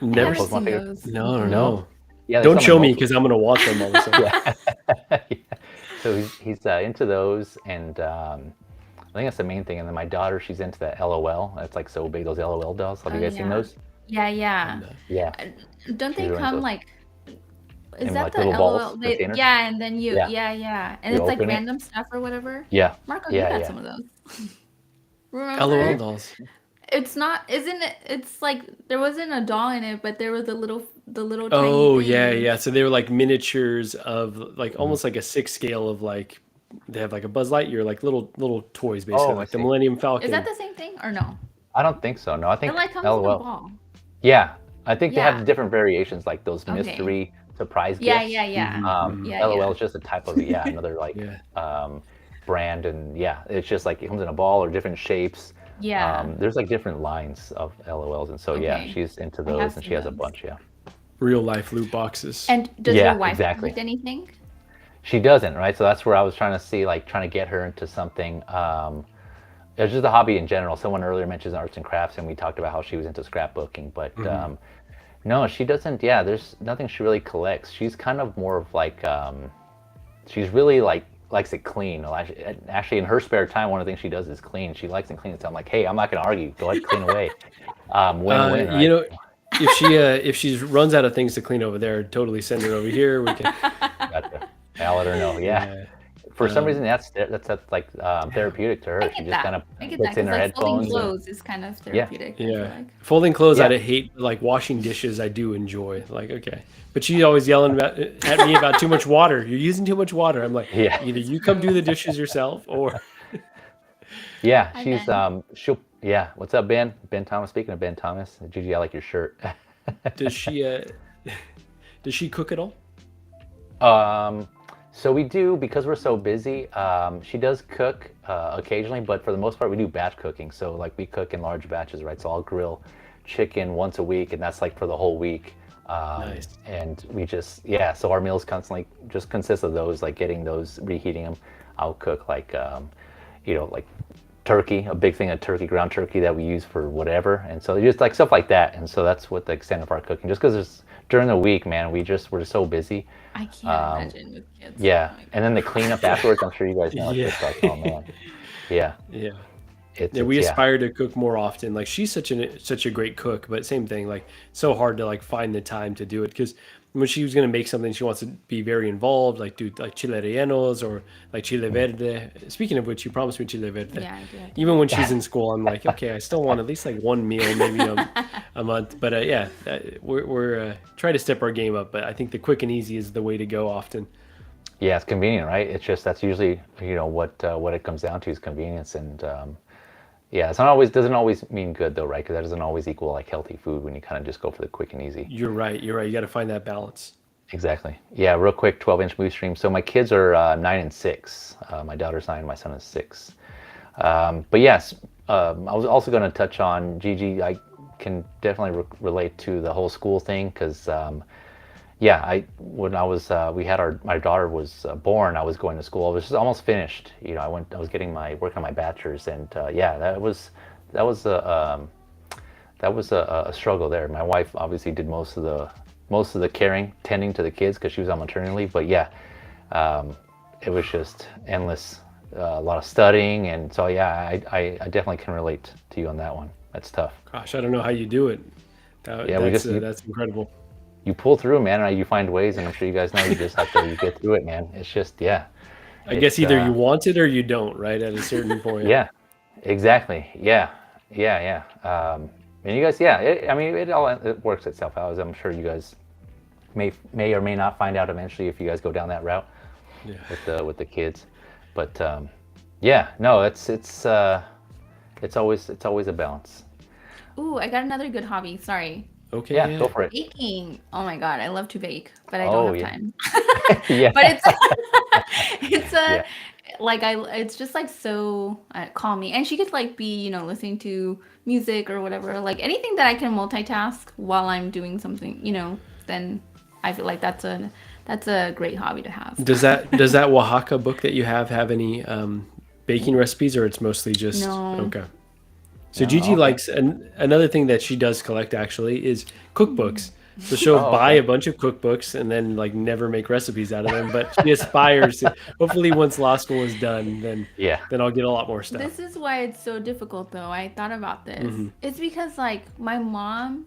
Never. Never Pokemon seen figures? those. No. No? Yeah, they Don't sell show them me in because I'm gonna watch them all of a sudden. Yeah. Yeah. So he's into those, and I think that's the main thing. And then my daughter, she's into that LOL. It's like so big, those LOL dolls. Have you guys seen those? Yeah. Yeah. Don't they She's really come into like? Is in, that like, the little LOL? balls, containers? Yeah, and then you, Yeah. yeah, and You it's like open it. random stuff or whatever. Yeah. Marco, Yeah, you had yeah. some of those. Remember? LOL dolls. It's not, isn't it? It's like there wasn't a doll in it, but there was the little Oh tiny yeah, thing. yeah. So they were like miniatures of like almost like a 6 scale of like they have like a Buzz Lightyear, like little toys basically, Oh, I like the see. Millennium Is Falcon. that the same thing or no? I don't think so. No, I It think like comes in a LOL. ball. Yeah, I think they Yeah. have different variations, like those Okay. mystery surprise Yeah, gifts. yeah. Yeah, LOL yeah. is just a type of another like Yeah. brand, and it's just like it comes in a ball or different shapes. Yeah. There's like different lines of LOLs, and so yeah, Okay. she's into I have those, and she seen has a those. bunch. Yeah, Real life loot boxes. And does Yeah, your wife exactly. collect anything? she doesn't, right? So that's where I was trying to get her into something. It's just a hobby in general. Someone earlier mentioned arts and crafts, and we talked about how she was into scrapbooking, but no, she doesn't. Yeah, there's nothing she really collects. She's kind of more of like, she's really likes it clean. Actually, in her spare time, one of the things she does is clean. She likes it clean. So I'm like, hey, I'm not gonna argue. Go ahead, clean away. Win-win, right? If she runs out of things to clean over there, totally send her over here. We can. Gotcha. I'll let her know. Yeah. For some reason, that's like therapeutic to her. I She get just that. kind of I get puts that in her because like folding headphones. clothes is kind of therapeutic. I feel Yeah, like. folding clothes Yeah. I hate. Like washing dishes, I do enjoy. Like okay, but she's always yelling at me about too much water. You're using too much water. I'm like, Yeah. either you come do the dishes yourself, or Yeah, Hi, she's Ben. she'll yeah. What's up, Ben? Ben Thomas. Speaking of Ben Thomas, Gigi, I like your shirt. does she? Does she cook at all? So we do, because we're so busy. She does cook occasionally, but for the most part, we do batch cooking. So like we cook in large batches, right? So I'll grill chicken once a week, and that's like for the whole week. Nice. And we just so our meals constantly just consist of those, like getting those, reheating them. I'll cook like like turkey, a big thing of turkey, ground turkey that we use for whatever. And so just like stuff like that. And so that's what the extent of our cooking. Just because during the week, man, we're so busy. I can't imagine with kids. Yeah, Oh my and then the cleanup afterwards. I'm sure you guys know. It's Yeah. just like, oh man, yeah, Yeah. it's Yeah, we yeah, aspire to cook more often. Like she's such a great cook, but same thing. Like so hard to like find the time to do it because when she was gonna make something, she wants to be very involved, like do like chile rellenos or like chile verde. Speaking of which, you promised me chile verde. Yeah, I did. Even when she's in school, I'm like, okay, I still want at least like one meal, maybe a month. But yeah, we're trying to step our game up. But I think the quick and easy is the way to go often. yeah. It's convenient, right? It's just that's usually what it comes down to is convenience, and yeah, it's not always doesn't always mean good though, right? Because that doesn't always equal like healthy food when you kind of just go for the quick and easy. You're right. You're right. You got to find that balance. Exactly. Yeah, real quick, 12-inch movie stream. So my kids are 9 and 6. My daughter's 9, my son is 6. But yes, I was also going to touch on Gigi. I can definitely relate to the whole school thing because, yeah, when I was my daughter was born, I was going to school. I was just almost finished. I was getting working on my bachelor's, and yeah, that was a struggle there. My wife obviously did most of the caring, tending to the kids because she was on maternity leave. But yeah, it was just endless, a lot of studying, and so yeah, I definitely can relate to you on that one. That's tough. Gosh, I don't know how you do it. Yeah, That's incredible. you pull through, man, and you find ways, and I'm sure you guys know you just have to get through it, man. It's just yeah. I guess either you want it or you don't, right? At a certain point. Yeah, exactly. Yeah. And you guys, yeah, it works itself out. As I'm sure you guys may or may not find out eventually if you guys go down that route with the kids. But yeah, no, it's always a balance. Ooh, I got another good hobby. Sorry. Okay. Yeah, go for it. Baking. Oh my God, I love to bake, but I Oh, don't have yeah. time. Yeah. But it's Yeah. it's just like so calming, and she could like be listening to music or whatever, like anything that I can multitask while I'm doing something, then I feel like that's a great hobby to have. Does that Oaxaca book that you have any baking recipes, or it's mostly just No. okay? So No, Gigi okay. likes another thing that she does collect actually is cookbooks. So she'll Oh, buy okay. a bunch of cookbooks and then like never make recipes out of them. But she aspires to hopefully once law school is done, then Yeah. I'll get a lot more stuff. This is why it's so difficult, though. I thought about this. It's because, like, my mom,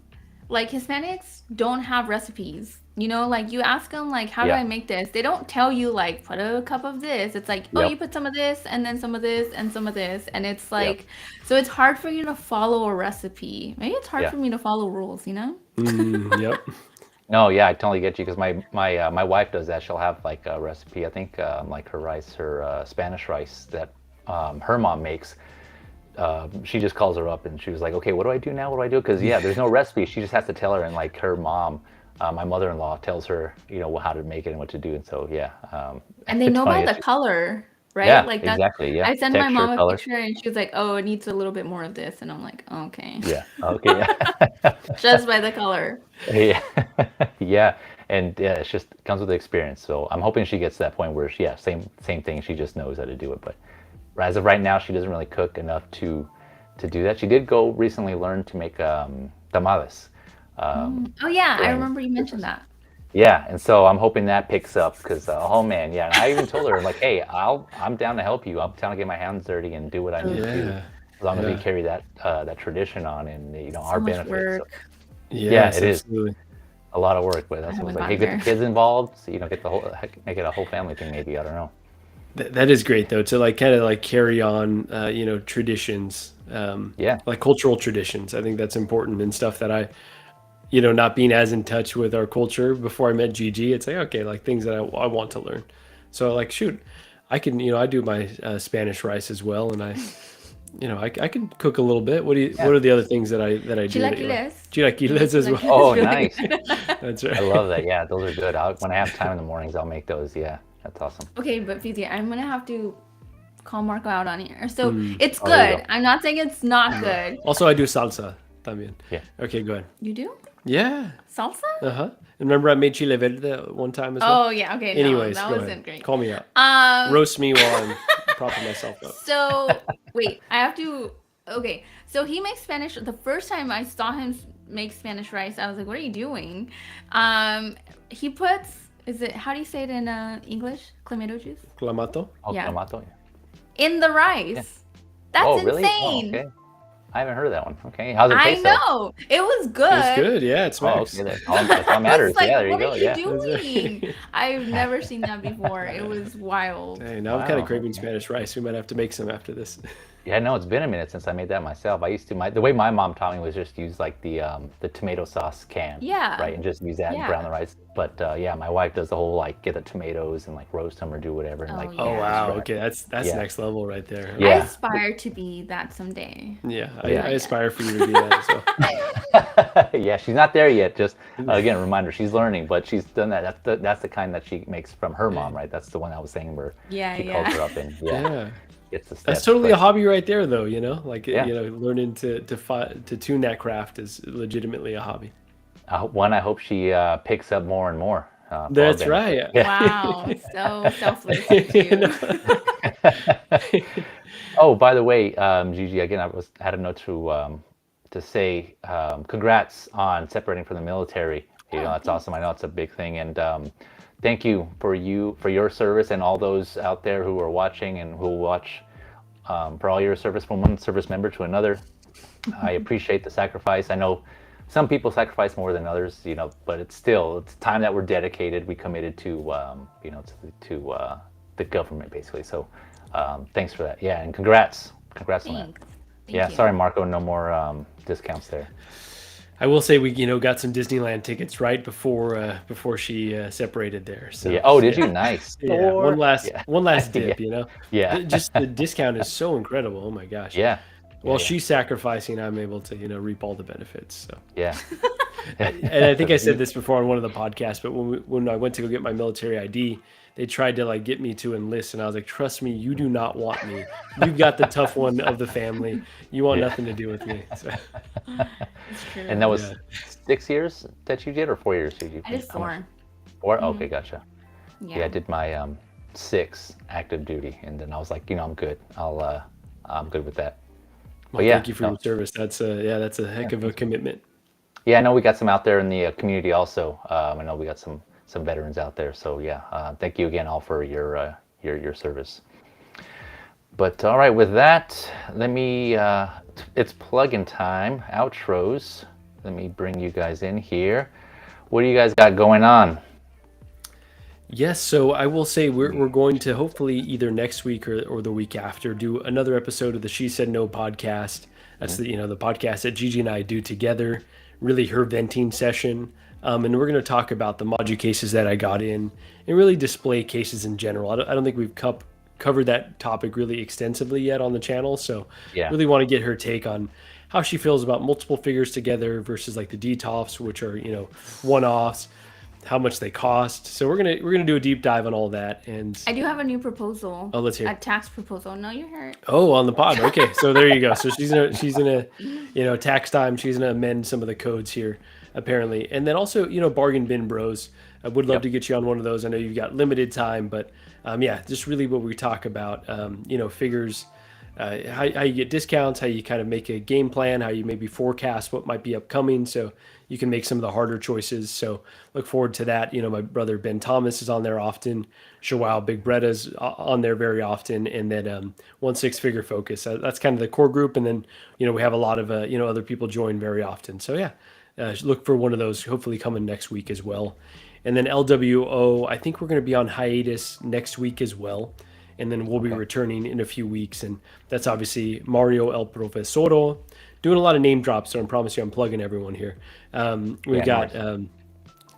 like, Hispanics don't have recipes. Like, you ask them, like, how do Yeah. I make this? They don't tell you, like, put a cup of this. It's like, oh, Yep. you put some of this, and then some of this, and some of this. And it's Yep. like, so it's hard for you to follow a recipe. Maybe it's hard Yeah. for me to follow rules, Yep. No, yeah, I totally get you because my wife does that. She'll have like a recipe. I think like her Spanish rice that her mom makes. She just calls her up and she was like, okay, what do I do now? What do I do? Because yeah, there's no recipe. She just has to tell her, and like her mom, my mother-in-law, tells her how to make it and what to do. And so yeah, And they know by totally the color, right? Yeah, Like that's, exactly. Yeah, I sent my texture, mom a color. picture, and she was like, oh, it needs a little bit more of this. And I'm like, okay. Yeah. Okay. Yeah. Just by the color. Yeah, yeah, and yeah, it just comes with the experience. So I'm hoping she gets to that point where same thing. She just knows how to do it. But as of right now, she doesn't really cook enough to do that. She did go recently learn to make tamales. Oh yeah, I during remember you mentioned Christmas. that. Yeah, and so I'm hoping that picks up because oh man, yeah. And I even told her like, hey, I'm down to help you. I'm down to get my hands dirty and do what I need to do, Yeah. as long as we Yeah. carry that tradition on and our So much benefits. So, work. Yes, it is. absolutely. a lot of work, but that's haven't what like, gotten hey, get the there. kids involved, so, get the whole, make it a whole family thing. Maybe I don't know. That is great though to like kind of like carry on traditions, Yeah, like cultural traditions. I think that's important and stuff that I not being as in touch with our culture before I met Gigi. It's like okay, like things that I want to learn. So like shoot, I can I do my Spanish rice as well, and I can cook a little bit. What are the other things that I do? that you like? Chilaquiles. Chilaquiles as well. Chilaquiles. Oh, Really nice. good. That's right. I love that. Yeah, those are good. When I have time in the mornings, I'll make those. Yeah, that's awesome. Okay, but Feezy, I'm gonna have to call Marco out on here. So it's Oh, there you good. I'm not saying it's not good. Also, I do salsa también. Yeah. Okay, go ahead. You do? Yeah. Salsa? And remember I made chile verde one time as well? Oh yeah, okay. Anyways, no, that go wasn't ahead. great. Call me out. Roast me while I'm propping myself up. So wait, I have to. Okay, so he makes Spanish. The first time I saw him make Spanish rice, I was like, "What are you doing?" He puts. Is it how do you say it in English? Clamato juice. Clamato. Oh, Yeah. clamato. In the rice. Yeah. That's Oh, really? Oh, insane. okay. I haven't heard of that one. Okay. How's it I taste though? know. It was good. It's good. Yeah, it's Oh, nice. okay. That's all matters. It's like, Yeah, there you what go. are you Yeah. doing? I've never seen that before. It was wild. Hey, now I'm kind Wow, of craving okay. Spanish rice. We might have to make some after this. Yeah, no, it's been a minute since I made that myself. I used to the way my mom taught me was just use like the tomato sauce can, Yeah. right, and just use that and Yeah. brown the rice. But yeah, my wife does the whole like get the tomatoes and like roast them or do whatever and Oh, like yeah. Oh wow. extract Okay, it. that's Yeah. next level right there. Yeah. I aspire to be that someday. Yeah, Yeah. I aspire for you to be that as well. Yeah, she's not there yet. Just again, reminder, she's learning, but she's done that. That's the kind that she makes from her mom, right? That's the one I was saying where Yeah, she yeah. calls her up and Yeah. gets the steps. That's totally a but- hobby right there, though. You know, like Yeah. learning to tune that craft is legitimately a hobby. I hope she picks up more and more. For our That's benefit. right. Wow, so selfless of you. Oh, by the way, Gigi, again, had a note to say congrats on separating from the military. You know, that's awesome. I know it's a big thing, and thank you for your service and all those out there who are watching and who will watch for all your service from one service member to another. I appreciate the sacrifice. I know some people sacrifice more than others, you know, but it's time that we're dedicated. We committed to you know to the government basically. So thanks for that. Yeah, and congrats on that. Thanks. Thank Yeah, you. sorry, Marco, no more discounts there. I will say we got some Disneyland tickets right before she separated there. So Yeah. Oh, did you? Nice. yeah, one last Yeah. dip. You know. Yeah. Just the discount is so incredible. Oh my gosh. Yeah. While Yeah. she's sacrificing, I'm able to reap all the benefits. So. Yeah. And I think I said this before on one of the podcasts, but when I went to go get my military ID, they tried to like get me to enlist, and I was like, "Trust me, you do not want me. You've got the tough one of the family. You want nothing to do with me." So, It's true. And that was 6 years that you did, or 4 years did you? I did How much? 4. 4? Okay, gotcha. Yeah. Yeah, I did my 6 active duty, and then I was like, I'm good. I'm good with that. well, But yeah, thank you for your service. That's a heck of a commitment. Yeah, I know we got some out there in the community also. I know we got some veterans out there. So yeah, thank you again all for your service. But all right, with that, let me. It's plug-in time. Outros. Let me bring you guys in here. What do you guys got going on? Yes, so I will say we're going to hopefully either next week or the week after do another episode of the She Said No podcast. That's the podcast that Gigi and I do together. Really her venting session. And we're going to talk about the Maju cases that I got in and really display cases in general. I don't think we've covered that topic really extensively yet on the channel. So Yeah. really want to get her take on how she feels about multiple figures together versus like the DTOFs, which are, one-offs, how much they cost. So we're gonna do a deep dive on all that. And I do have a new proposal. Oh, let's hear A it. tax proposal. No, you're hurt. on the pod. Okay, so there you go. So she's gonna tax time. She's gonna amend some of the codes here, apparently, and then also bargain bin bros. I would love to get you on one of those. I know you've got limited time, but just really what we talk about. Figures, how you get discounts, how you kind of make a game plan, how you maybe forecast what might be upcoming, so you can make some of the harder choices. So look forward to that. My brother Ben Thomas is on there often. Shawao Big Bretta's on there very often, and then 1/6 Figure Focus. That's kind of the core group, and then we have a lot of other people join very often. So yeah, look for one of those. Hopefully coming next week as well. And then LWO, I think we're going to be on hiatus next week as well. And then we'll be returning in a few weeks. And that's obviously Mario El Profesoro. Doing a lot of name drops, so I promise you I'm plugging everyone here. We've got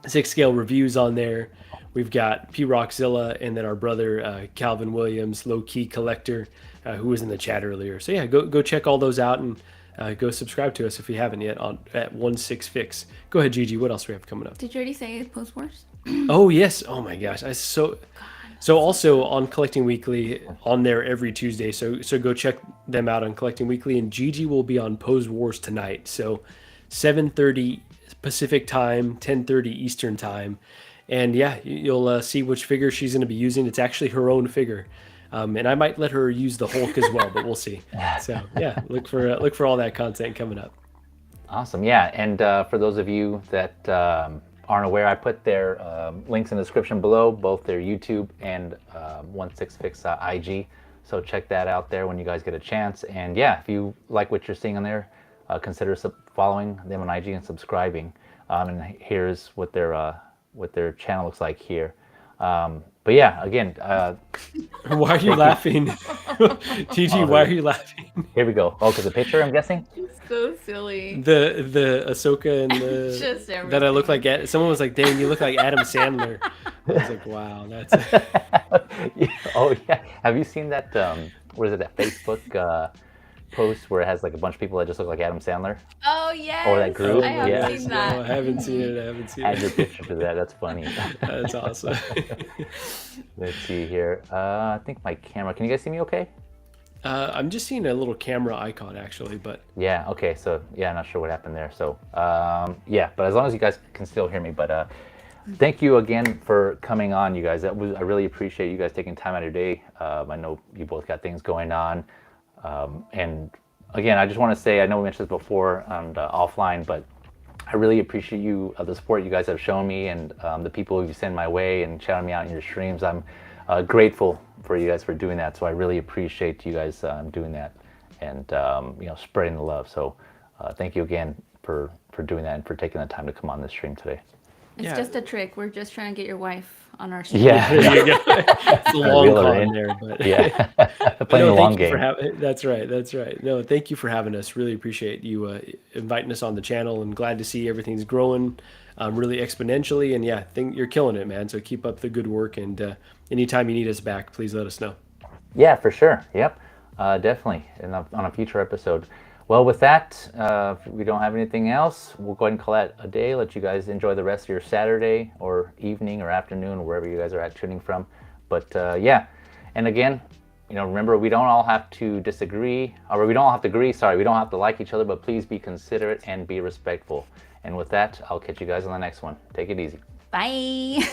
6 Scale Reviews on there. We've got P Rockzilla, and then our brother Calvin Williams, Low Key Collector, who was in the chat earlier. So yeah, go check all those out, and go subscribe to us if you haven't yet at 1/6 Fix. Go ahead, Gigi. What else do we have coming up? Did you already say Post Wars? Oh yes. Oh my gosh. So also on Collecting Weekly on there every Tuesday. So go check them out on Collecting Weekly, and Gigi will be on Pose Wars tonight. So 7:30 Pacific time, 10:30 Eastern time. And yeah, you'll see which figure she's going to be using. It's actually her own figure. And I might let her use the Hulk as well, but we'll see. So yeah, look for all that content coming up. Awesome. Yeah. And for those of you that aren't aware, I put their links in the description below, both their YouTube and 16fix IG. So check that out there when you guys get a chance. And yeah, if you like what you're seeing on there, consider following them on IG and subscribing. And here's what their channel looks like here. But yeah, again, why are you laughing? Gigi, why are you laughing? Here we go. Oh, because the picture, I'm guessing? So silly. The Ahsoka and the Just everything. that I look like. Someone was like, "Dang, you look like Adam Sandler." I was like, "Wow, that's." Oh yeah. Have you seen that? What is it? That Facebook post where it has like a bunch of people that just look like Adam Sandler? Oh yes. Or that group? I have seen that. No, I haven't seen it. Add your picture to that. That's funny. That's awesome. Let's see here. I think my camera. Can you guys see me okay? I'm just seeing a little camera icon actually, but yeah. Okay. So yeah, not sure what happened there. So yeah, but as long as you guys can still hear me, but thank you again for coming on, you guys. I really appreciate you guys taking time out of your day. I know you both got things going on, and again, I just want to say, I know we mentioned this before and offline, but I really appreciate the support you guys have shown me, and the people who send my way and shouting me out in your streams. I'm grateful for you guys for doing that. So I really appreciate you guys doing that and spreading the love. So thank you again for doing that and for taking the time to come on this stream today. It's just a trick. We're just trying to get your wife on our stream. Yeah, it's a long call in there, but yeah, playing the long game. That's right. No, thank you for having us. Really appreciate you inviting us on the channel, and glad to see everything's growing really exponentially. And yeah, you're killing it, man. So keep up the good work, and anytime you need us back, please let us know. Yeah, for sure. Yep, definitely. And on a future episode. Well, with that, if we don't have anything else, we'll go ahead and call that a day. Let you guys enjoy the rest of your Saturday or evening or afternoon, wherever you guys are tuning from. But yeah, and again, remember, we don't all have to disagree, or we don't all have to agree. Sorry, we don't have to like each other, but please be considerate and be respectful. And with that, I'll catch you guys on the next one. Take it easy. Bye.